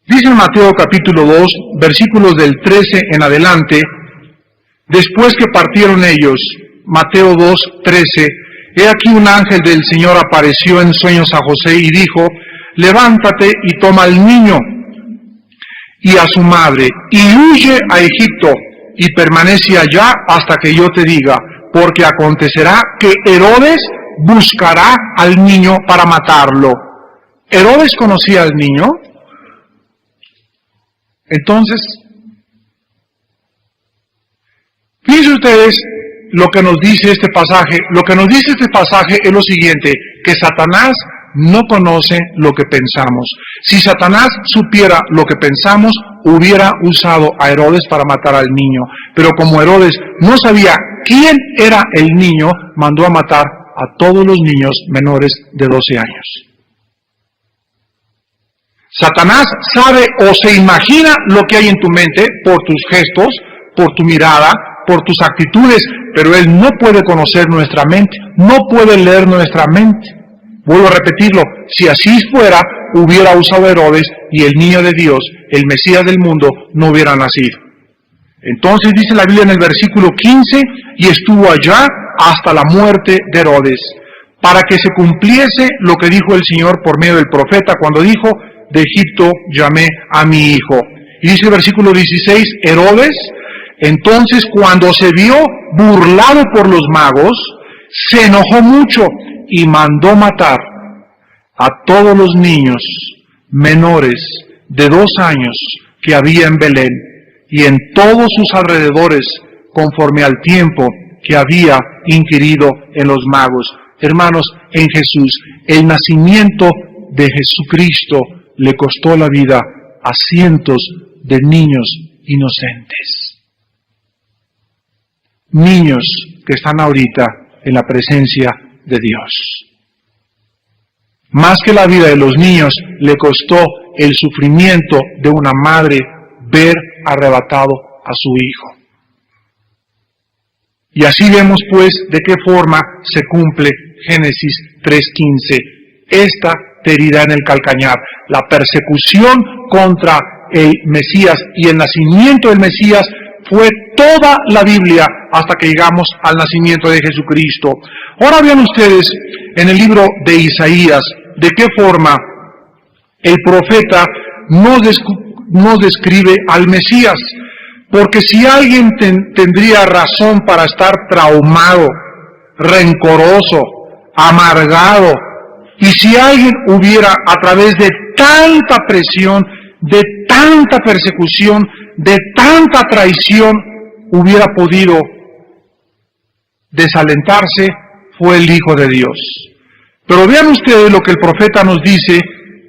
Dice en Mateo capítulo 2, versículos del 13 en adelante: después que partieron ellos, Mateo 2, 13, he aquí un ángel del Señor apareció en sueños a José y dijo: levántate y toma al niño y a su madre, y huye a Egipto, y permanece allá hasta que yo te diga, porque acontecerá que Herodes buscará al niño para matarlo. ¿Herodes conocía al niño? Entonces, fíjense ustedes lo que nos dice este pasaje. Lo que nos dice este pasaje es lo siguiente, que Satanás no conoce lo que pensamos. Si Satanás supiera lo que pensamos, hubiera usado a Herodes para matar al niño. Pero como Herodes no sabía quién era el niño, mandó a matar a todos los niños menores de 12 años. Satanás sabe o se imagina lo que hay en tu mente por tus gestos, por tu mirada, por tus actitudes, pero él no puede conocer nuestra mente, no puede leer nuestra mente. Vuelvo a repetirlo, si así fuera, hubiera usado a Herodes y el niño de Dios, el Mesías del mundo, no hubiera nacido. Entonces dice la Biblia en el versículo 15, y estuvo allá hasta la muerte de Herodes, para que se cumpliese lo que dijo el Señor por medio del profeta cuando dijo: de Egipto llamé a mi hijo. Y dice el versículo 16, Herodes, entonces cuando se vio burlado por los magos, se enojó mucho y mandó matar a todos los niños menores de 2 años que había en Belén y en todos sus alrededores, conforme al tiempo que había inquirido en los magos. Hermanos, en Jesús, el nacimiento de Jesucristo le costó la vida a cientos de niños inocentes. Niños que están ahorita en la presencia de Dios. Más que la vida de los niños, le costó el sufrimiento de una madre ver arrebatado a su hijo. Y así vemos pues de qué forma se cumple Génesis 3:15. Esta te herirá en el calcañar. La persecución contra el Mesías y el nacimiento del Mesías fue toda la Biblia hasta que llegamos al nacimiento de Jesucristo. Ahora vean ustedes en el libro de Isaías de qué forma el profeta nos describe al Mesías. Porque si alguien tendría razón para estar traumado, rencoroso, amargado, y si alguien hubiera, a través de tanta presión, de tanta persecución, de tanta traición, hubiera podido desalentarse, fue el Hijo de Dios. Pero vean ustedes lo que el profeta nos dice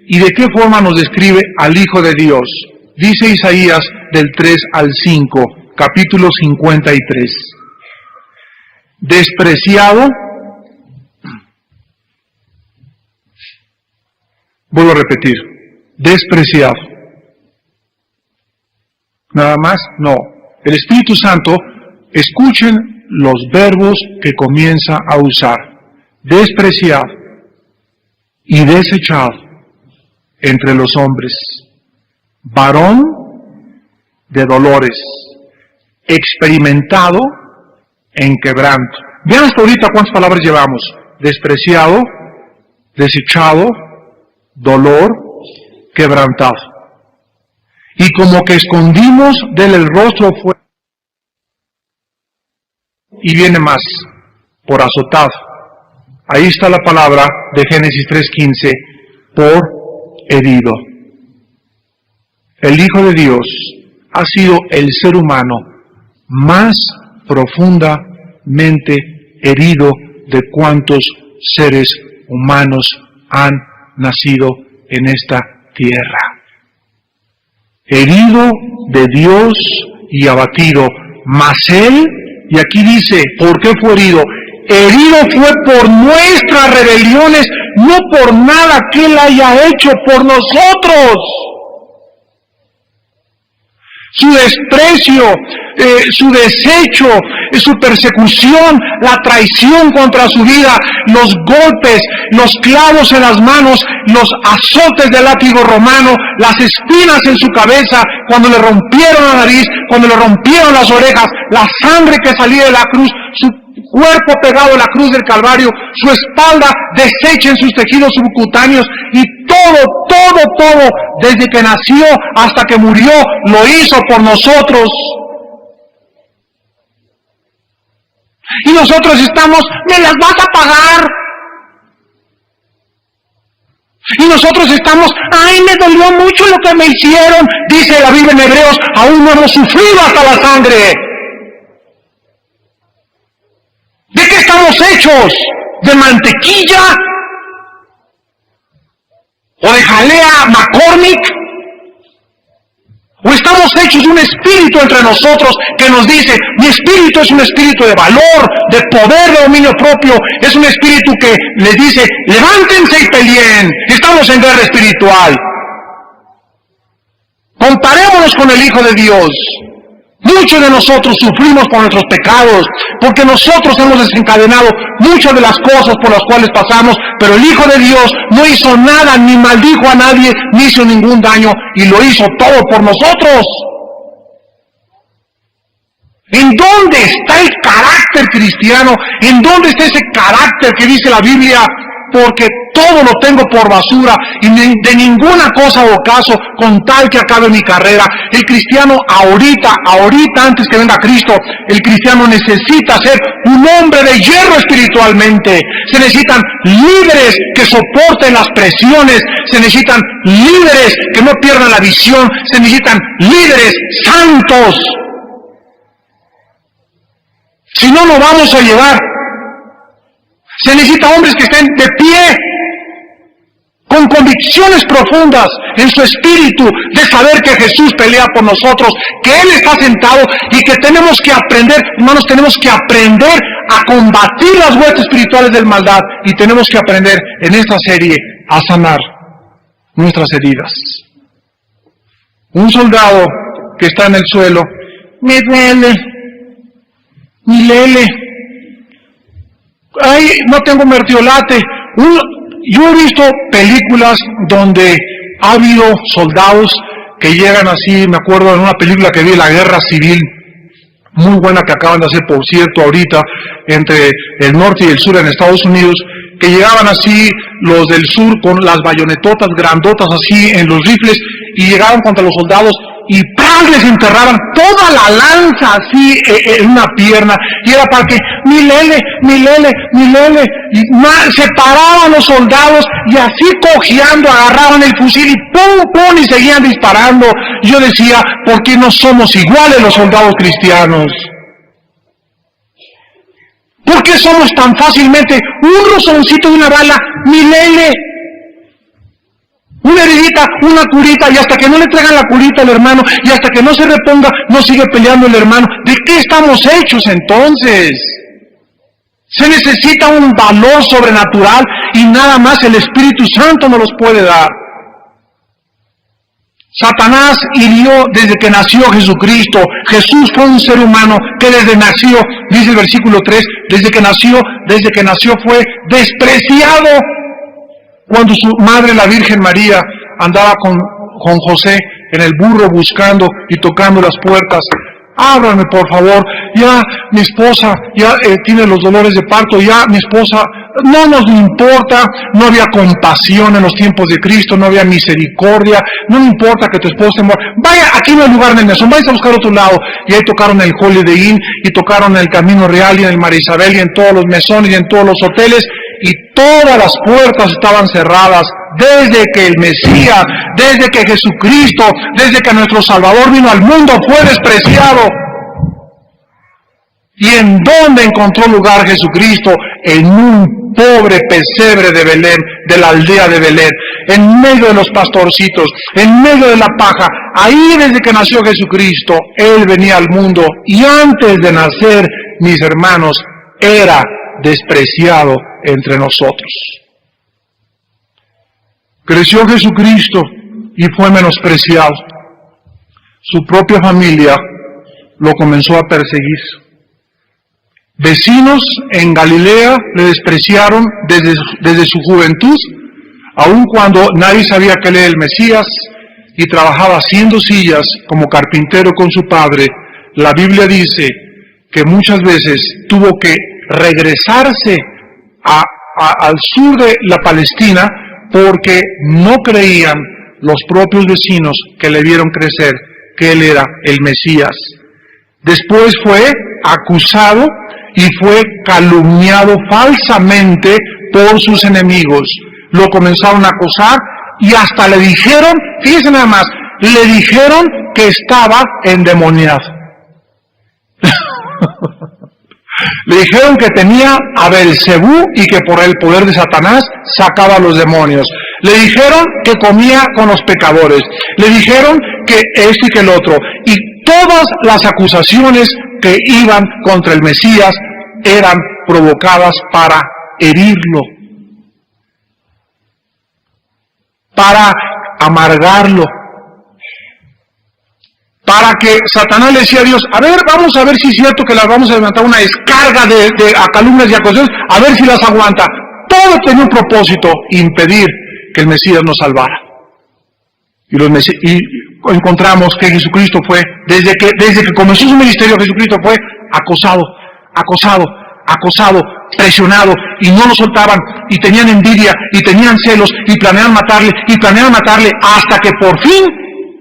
y de qué forma nos describe al Hijo de Dios. Dice Isaías del 3 al 5, capítulo 53. Despreciado, vuelvo a repetir, despreciado. Nada más, no. El Espíritu Santo, escuchen los verbos que comienza a usar. Despreciado y desechado entre los hombres. Varón de dolores, experimentado en quebranto. Vean hasta ahorita cuántas palabras llevamos. Despreciado, desechado, dolor, quebrantado. Y como que escondimos de él el rostro fue, y viene más, por azotado. Ahí está la palabra de Génesis 3:15, por herido. El Hijo de Dios ha sido el ser humano más profundamente herido de cuantos seres humanos han nacido en esta tierra. herido de Dios y abatido. Mas Él, y aquí dice, ¿por qué fue herido? Herido fue por nuestras rebeliones, no por nada que Él haya hecho por nosotros. Su desprecio, su desecho, su persecución, la traición contra su vida, los golpes, los clavos en las manos, los azotes del látigo romano, las espinas en su cabeza, cuando le rompieron la nariz, cuando le rompieron las orejas, la sangre que salía de la cruz, su cuerpo pegado a la cruz del Calvario, su espalda deshecha en sus tejidos subcutáneos, y todo, desde que nació hasta que murió, lo hizo por nosotros. Y nosotros estamos, ¿me las vas a pagar? Y nosotros estamos, ¡ay, me dolió mucho lo que me hicieron! Dice la Biblia en Hebreos, aún no hemos sufrido hasta la sangre. ¿De qué estamos hechos? ¿De mantequilla? ¿O de jalea McCormick? ¿O estamos hechos de un espíritu entre nosotros que nos dice, mi espíritu es un espíritu de valor, de poder, de dominio propio, es un espíritu que les dice, levántense y peleen, estamos en guerra espiritual? Comparémonos con el Hijo de Dios. Muchos de nosotros sufrimos por nuestros pecados, porque nosotros hemos desencadenado muchas de las cosas por las cuales pasamos, pero el Hijo de Dios no hizo nada, ni maldijo a nadie, ni hizo ningún daño, y lo hizo todo por nosotros. ¿En dónde está el carácter cristiano? ¿En dónde está ese carácter que dice la Biblia? Porque todo lo tengo por basura y de ninguna cosa hago caso con tal que acabe mi carrera. El cristiano ahorita antes que venga Cristo, el cristiano necesita ser un hombre de hierro espiritualmente. Se necesitan líderes que soporten las presiones, se necesitan líderes que no pierdan la visión, se necesitan líderes santos. Si no, no vamos a llegar. Se necesita hombres que estén de pie, con convicciones profundas en su espíritu, de saber que Jesús pelea por nosotros, que Él está sentado y que tenemos que aprender, hermanos, tenemos que aprender a combatir las huestes espirituales del maldad, y tenemos que aprender en esta serie a sanar nuestras heridas. Un soldado que está en el suelo, me duele, mi lele, ay, no tengo mertiolate. Yo he visto películas donde ha habido soldados que llegan así, me acuerdo en una película que vi, La Guerra Civil, muy buena, que acaban de hacer, por cierto, ahorita, entre el norte y el sur en Estados Unidos, que llegaban así los del sur con las bayonetotas grandotas así en los rifles, y llegaban contra los soldados, y ¡pam!, les enterraban toda la lanza así en una pierna, y era para que, mi lele, y se paraban los soldados, y así cojeando agarraban el fusil, y pum, y seguían disparando. Yo decía, ¿por qué no somos iguales los soldados cristianos? ¿Por qué somos tan fácilmente un rozoncito de una bala, mi lele? Una heridita, una curita, y hasta que no le traigan la curita al hermano, y hasta que no se reponga, no sigue peleando el hermano. ¿De qué estamos hechos entonces? Se necesita un valor sobrenatural, y nada más el Espíritu Santo nos los puede dar. Satanás hirió desde que nació Jesucristo. Jesús fue un ser humano que desde nació, dice el versículo 3, desde que nació fue despreciado. Cuando su madre, la Virgen María, andaba con José en el burro buscando y tocando las puertas, ábrame por favor, ya mi esposa ya tiene los dolores de parto, ya mi esposa, no nos importa, no había compasión en los tiempos de Cristo, no había misericordia, no me importa que tu esposa muera, vaya, aquí no hay lugar en el mesón, vais a buscar otro lado. Y ahí tocaron el Holiday Inn, y tocaron el Camino Real, y en el María Isabel, y en todos los mesones, y en todos los hoteles, y todas las puertas estaban cerradas, desde que el Mesías, desde que Jesucristo, desde que nuestro Salvador vino al mundo, fue despreciado. ¿Y en dónde encontró lugar Jesucristo? En un pobre pesebre de Belén, de la aldea de Belén. en medio de los pastorcitos, en medio de la paja. Ahí desde que nació Jesucristo, Él venía al mundo y antes de nacer, mis hermanos, era despreciado entre nosotros. Creció Jesucristo y fue menospreciado. Su propia familia lo comenzó a perseguir. Vecinos en Galilea le despreciaron desde su juventud, aun cuando nadie sabía que él era el Mesías y trabajaba haciendo sillas como carpintero con su padre. La Biblia dice que muchas veces tuvo que regresarse al sur de la Palestina porque no creían los propios vecinos que le vieron crecer que él era el Mesías. Después fue acusado y fue calumniado falsamente por sus enemigos. Lo comenzaron a acosar y hasta le dijeron, fíjense nada más, le dijeron que estaba endemoniado. Le dijeron que tenía a Belcebú y que por el poder de Satanás sacaba a los demonios. Le dijeron que comía con los pecadores. Le dijeron que esto y que el otro. Y todas las acusaciones que iban contra el Mesías eran provocadas para herirlo, para amargarlo, para que Satanás le decía a Dios, a ver, vamos a ver si es cierto que las vamos a levantar una descarga de calumnias y acusaciones, a ver si las aguanta. Todo tenía un propósito, impedir que el Mesías nos salvara. Y encontramos que Jesucristo fue, desde que comenzó su ministerio, Jesucristo fue acosado, presionado, y no lo soltaban, y tenían envidia, y tenían celos, y planeaban matarle, hasta que por fin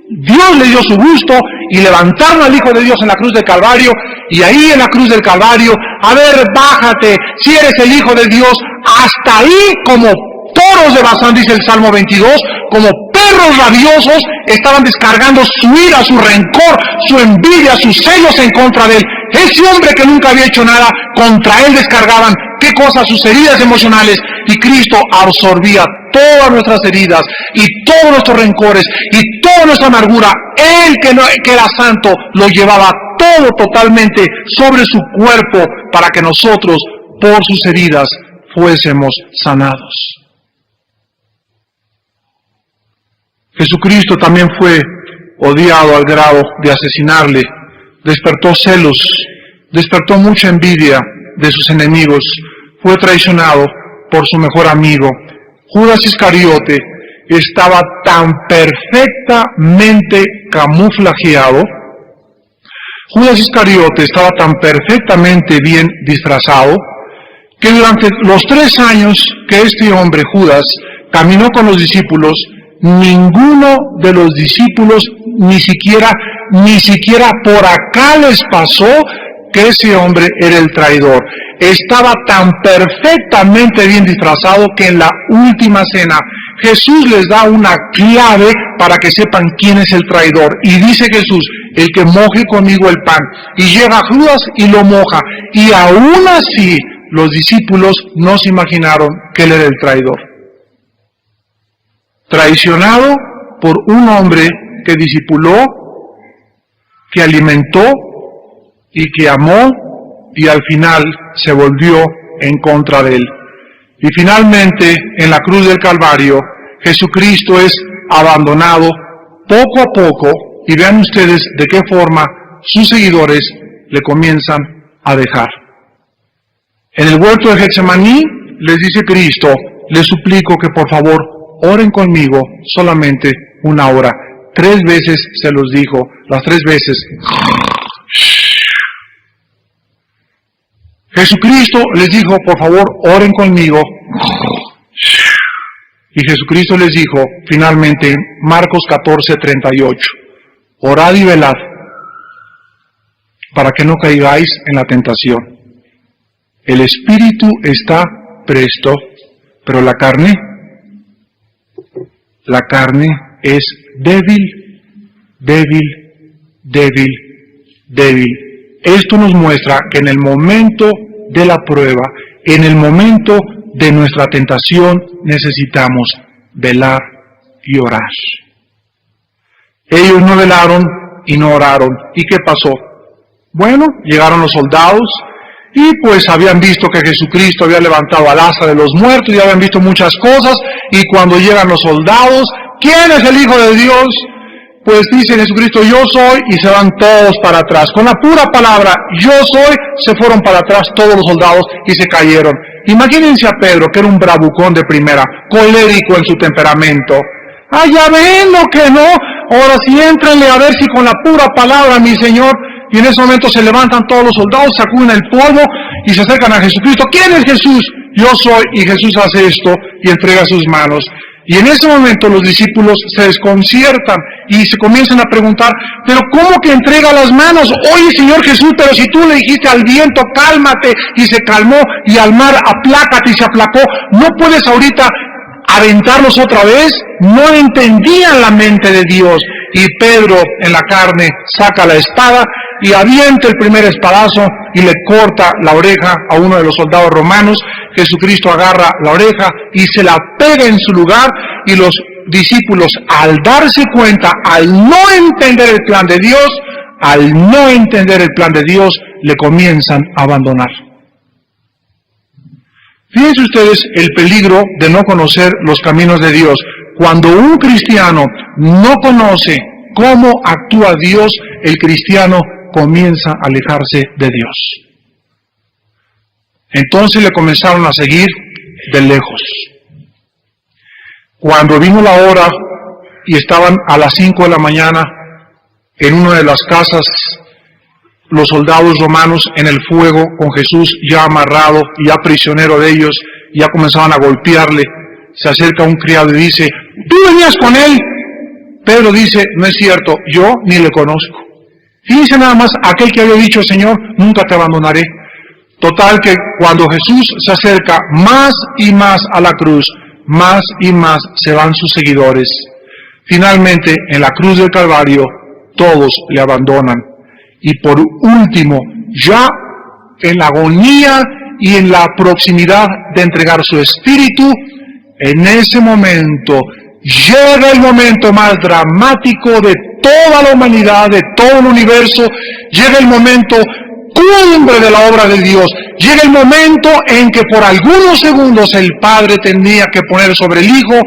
Dios le dio su gusto, y levantaron al Hijo de Dios en la cruz del Calvario, y ahí en la cruz del Calvario, a ver, bájate, si eres el Hijo de Dios, hasta ahí como toros de Basán, dice el Salmo 22, como perros rabiosos, estaban descargando su ira, su rencor, su envidia, sus celos en contra de él. Ese hombre que nunca había hecho nada, contra él descargaban, ¿qué cosas? Sus heridas emocionales. Y Cristo absorbía todas nuestras heridas, y todos nuestros rencores, y toda nuestra amargura. Él que era santo, lo llevaba todo totalmente sobre su cuerpo, para que nosotros, por sus heridas, fuésemos sanados. Jesucristo también fue odiado al grado de asesinarle. Despertó celos, despertó mucha envidia de sus enemigos, fue traicionado por su mejor amigo. Judas Iscariote estaba tan perfectamente camuflajeado, Judas Iscariote estaba tan perfectamente bien disfrazado, que durante los 3 años que este hombre, Judas, caminó con los discípulos, ninguno de los discípulos ni siquiera por acá les pasó que ese hombre era el traidor. Estaba tan perfectamente bien disfrazado que en la última cena Jesús les da una clave para que sepan quién es el traidor. Y dice Jesús, el que moje conmigo el pan. Y llega Judas y lo moja. Y aún así los discípulos no se imaginaron que él era el traidor. Traicionado por un hombre que discipuló, que alimentó y que amó, y al final se volvió en contra de él. Y finalmente, en la cruz del Calvario, Jesucristo es abandonado poco a poco, y vean ustedes de qué forma sus seguidores le comienzan a dejar. En el huerto de Getsemaní les dice Cristo, les suplico que por favor oren conmigo solamente 1 hora. 3 veces se los dijo, las 3 veces. Jesucristo les dijo, por favor, oren conmigo. Y Jesucristo les dijo, finalmente, Marcos 14:38, orad y velad, para que no caigáis en la tentación. El espíritu está presto, pero la carne es débil. Esto nos muestra que en el momento de la prueba, en el momento de nuestra tentación, necesitamos velar y orar. Ellos no velaron y no oraron. ¿Y qué pasó? Bueno, llegaron los soldados y pues habían visto que Jesucristo había levantado a Lázaro de los muertos, y habían visto muchas cosas, y cuando llegan los soldados, ¿quién es el Hijo de Dios? Pues dice Jesucristo, yo soy, y se van todos para atrás. Con la pura palabra, yo soy, se fueron para atrás todos los soldados y se cayeron. Imagínense a Pedro, que era un bravucón de primera, colérico en su temperamento. ¡Ah, ya ven lo que no! Ahora sí, éntrenle a ver si con la pura palabra, mi Señor. Y en ese momento se levantan todos los soldados, sacuden el polvo y se acercan a Jesucristo. ¿Quién es Jesús? Yo soy. Y Jesús hace esto y entrega sus manos. Y en ese momento los discípulos se desconciertan y se comienzan a preguntar, ¿pero cómo que entrega las manos? Oye, Señor Jesús, pero si tú le dijiste al viento, cálmate, y se calmó, y al mar, aplácate, y se aplacó, ¿no puedes ahorita aventarlos otra vez? No entendían la mente de Dios. Y Pedro, en la carne, saca la espada y avienta el primer espadazo y le corta la oreja a uno de los soldados romanos. Jesucristo agarra la oreja y se la pega en su lugar, y los discípulos, al darse cuenta, al no entender el plan de Dios, le comienzan a abandonar. Fíjense ustedes el peligro de no conocer los caminos de Dios. Cuando un cristiano no conoce cómo actúa Dios, el cristiano comienza a alejarse de Dios. Entonces le comenzaron a seguir de lejos. Cuando vino la hora y estaban a las 5 de la mañana en una de las casas, los soldados romanos en el fuego, con Jesús ya amarrado y ya prisionero de ellos, ya comenzaban a golpearle. Se acerca un criado y dice, ¿tú venías con él? Pedro dice, no es cierto, yo ni le conozco. Fíjense nada más, aquel que había dicho, Señor, nunca te abandonaré. Total que cuando Jesús se acerca más y más a la cruz, más y más se van sus seguidores. Finalmente, en la cruz del Calvario, todos le abandonan. Y por último, ya en la agonía y en la proximidad de entregar su espíritu, en ese momento, llega el momento más dramático de toda la humanidad, de todo el universo. Llega el momento cumbre de la obra de Dios. Llega el momento en que por algunos segundos el Padre tenía que poner sobre el Hijo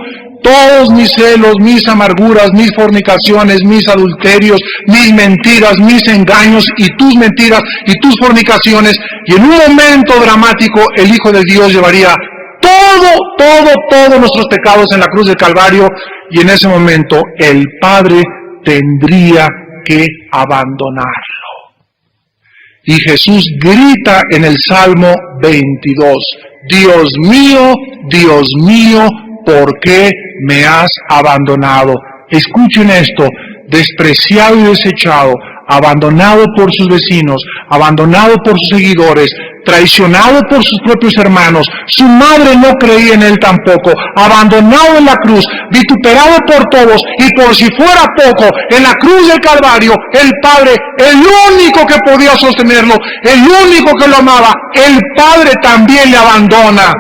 todos mis celos, mis amarguras, mis fornicaciones, mis adulterios, mis mentiras, mis engaños, y tus mentiras y tus fornicaciones. Y en un momento dramático el Hijo de Dios llevaría todos nuestros pecados en la cruz del Calvario, y en ese momento el Padre tendría que abandonarlo. Y Jesús grita en el Salmo 22, Dios mío, ¿por qué me has abandonado? Escuchen esto, despreciado y desechado, abandonado por sus vecinos, abandonado por sus seguidores, traicionado por sus propios hermanos, su madre no creía en él tampoco, abandonado en la cruz, vituperado por todos, y por si fuera poco, en la cruz del Calvario, el Padre, el único que podía sostenerlo, el único que lo amaba, el Padre también le abandona.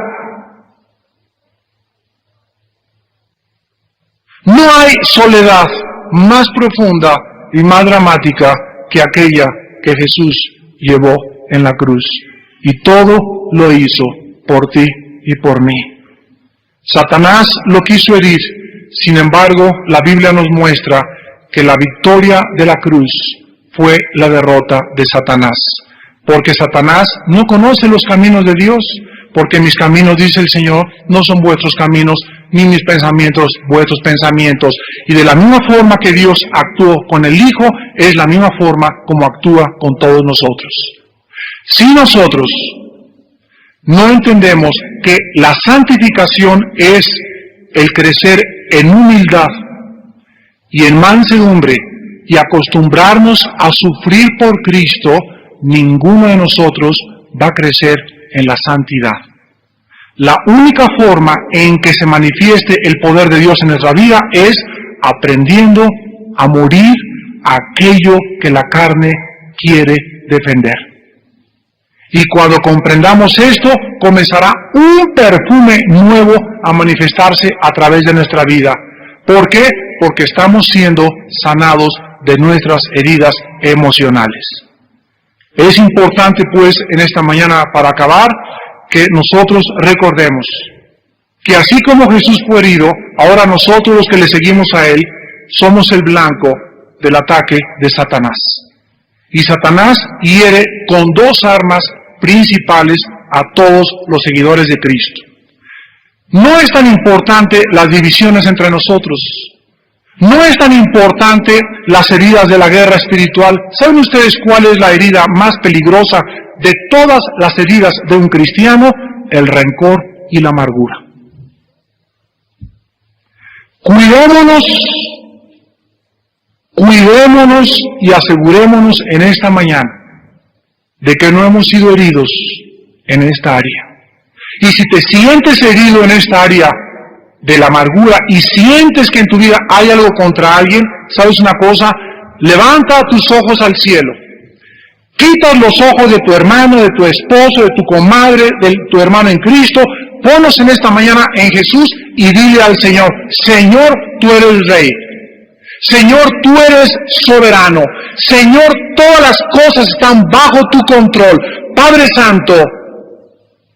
No hay soledad más profunda y más dramática que aquella que Jesús llevó en la cruz. Y todo lo hizo por ti y por mí. Satanás lo quiso herir. Sin embargo, la Biblia nos muestra que la victoria de la cruz fue la derrota de Satanás. Porque Satanás no conoce los caminos de Dios. Porque mis caminos, dice el Señor, no son vuestros caminos, ni mis pensamientos vuestros pensamientos. Y de la misma forma que Dios actuó con el Hijo, es la misma forma como actúa con todos nosotros. Si nosotros no entendemos que la santificación es el crecer en humildad y en mansedumbre y acostumbrarnos a sufrir por Cristo, ninguno de nosotros va a crecer en la santidad. La única forma en que se manifieste el poder de Dios en nuestra vida es aprendiendo a morir a aquello que la carne quiere defender. Y cuando comprendamos esto, comenzará un perfume nuevo a manifestarse a través de nuestra vida. ¿Por qué? Porque estamos siendo sanados de nuestras heridas emocionales. Es importante, pues, en esta mañana, para acabar, que nosotros recordemos que así como Jesús fue herido, ahora nosotros los que le seguimos a Él, somos el blanco del ataque de Satanás. Y Satanás hiere con dos armas principales a todos los seguidores de Cristo. No es tan importante las divisiones entre nosotros. No es tan importante las heridas de la guerra espiritual. ¿Saben ustedes cuál es la herida más peligrosa de todas las heridas de un cristiano? El rencor y la amargura. Cuidémonos y asegurémonos en esta mañana de que no hemos sido heridos en esta área. Y si te sientes herido en esta área de la amargura y sientes que en tu vida hay algo contra alguien, ¿sabes una cosa? Levanta tus ojos al cielo. Quita los ojos de tu hermano, de tu esposo, de tu comadre, de tu hermano en Cristo. Ponlos en esta mañana en Jesús y dile al Señor: Señor, tú eres Rey. Señor, tú eres soberano. Señor, todas las cosas están bajo tu control. Padre Santo,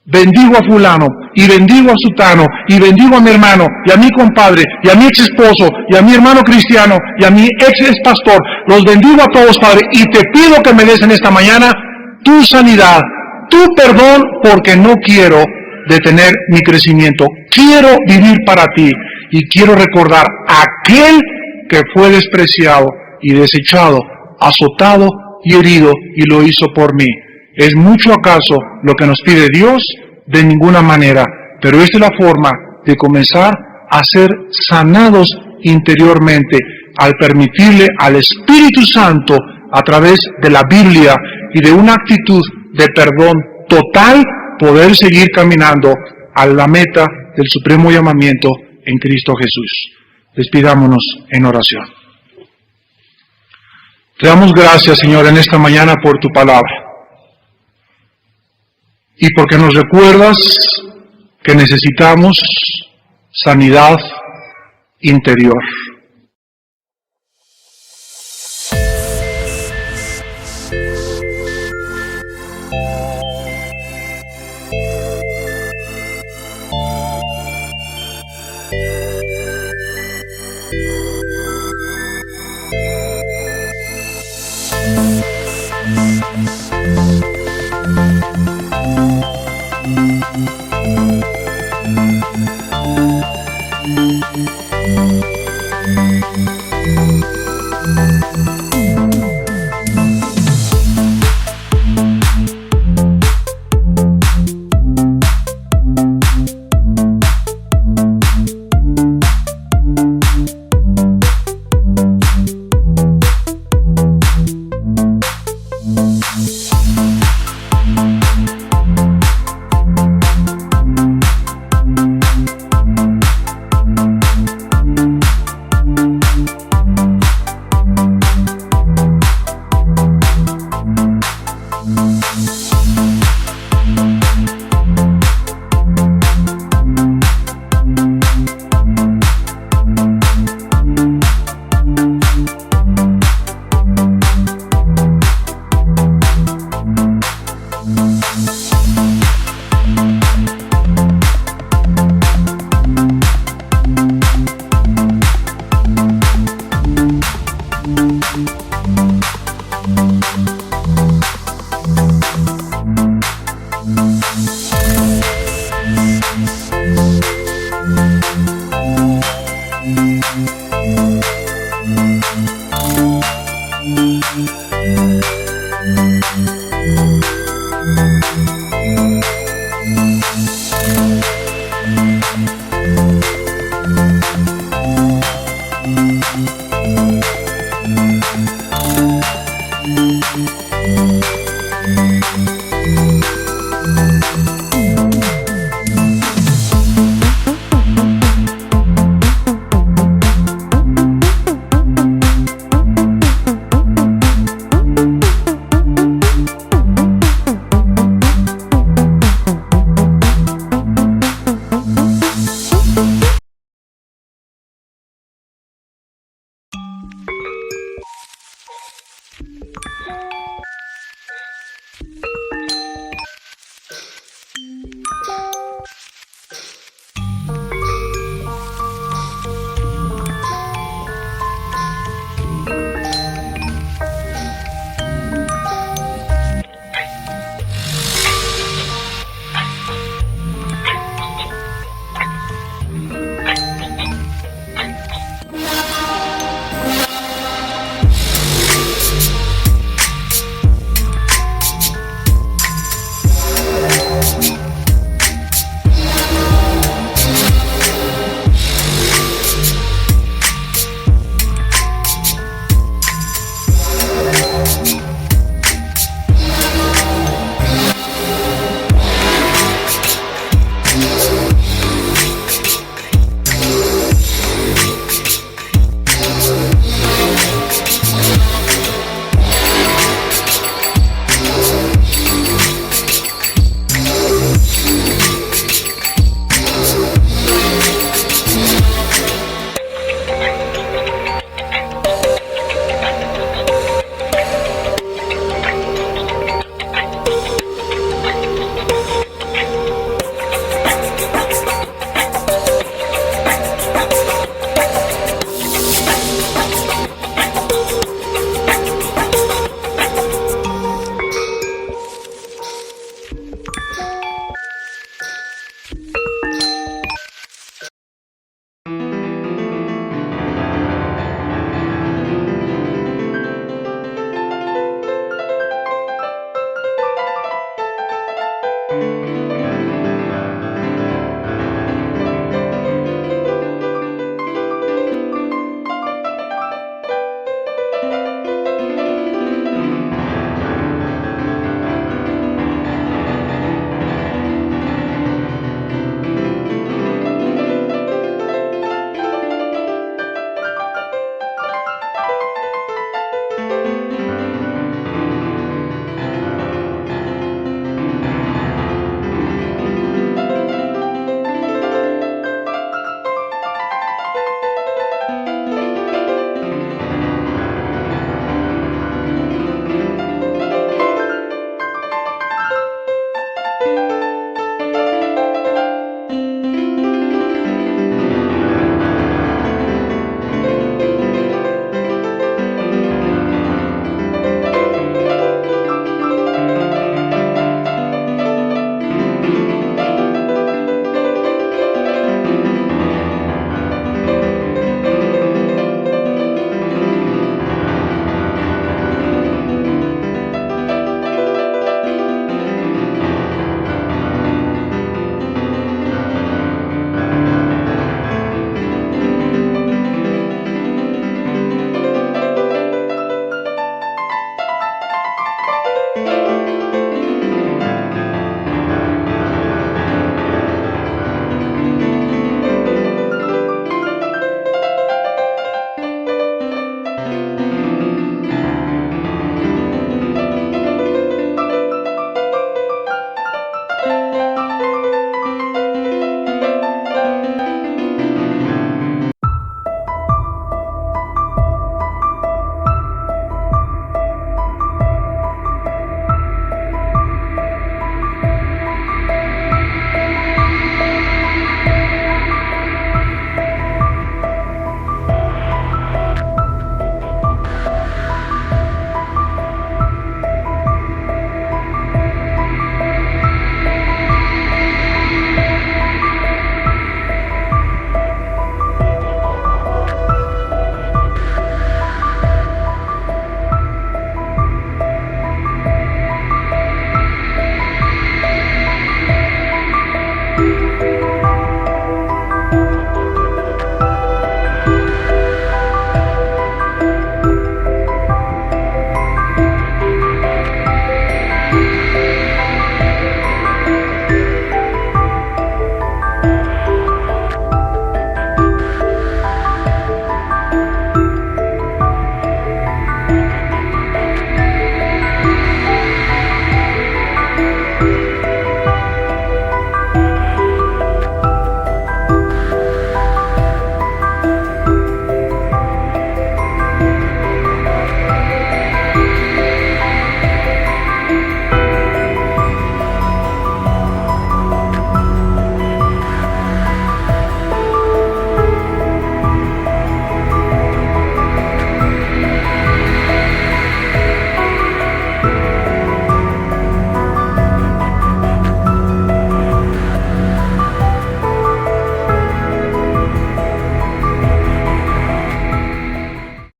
bendigo a fulano, y bendigo a sutano, y bendigo a mi hermano, y a mi compadre, y a mi ex esposo, y a mi hermano cristiano, y a mi ex pastor. Los bendigo a todos, Padre, y te pido que me des en esta mañana tu sanidad, tu perdón, porque no quiero detener mi crecimiento. Quiero vivir para ti, y quiero recordar a aquel que fue despreciado y desechado, azotado y herido, y lo hizo por mí. ¿Es mucho acaso lo que nos pide Dios? De ninguna manera, pero esta es la forma de comenzar a ser sanados interiormente, al permitirle al Espíritu Santo, a través de la Biblia y de una actitud de perdón total, poder seguir caminando a la meta del supremo llamamiento en Cristo Jesús. Despidámonos en oración. Te damos gracias, Señor, en esta mañana por tu palabra. Y porque nos recuerdas que necesitamos sanidad interior.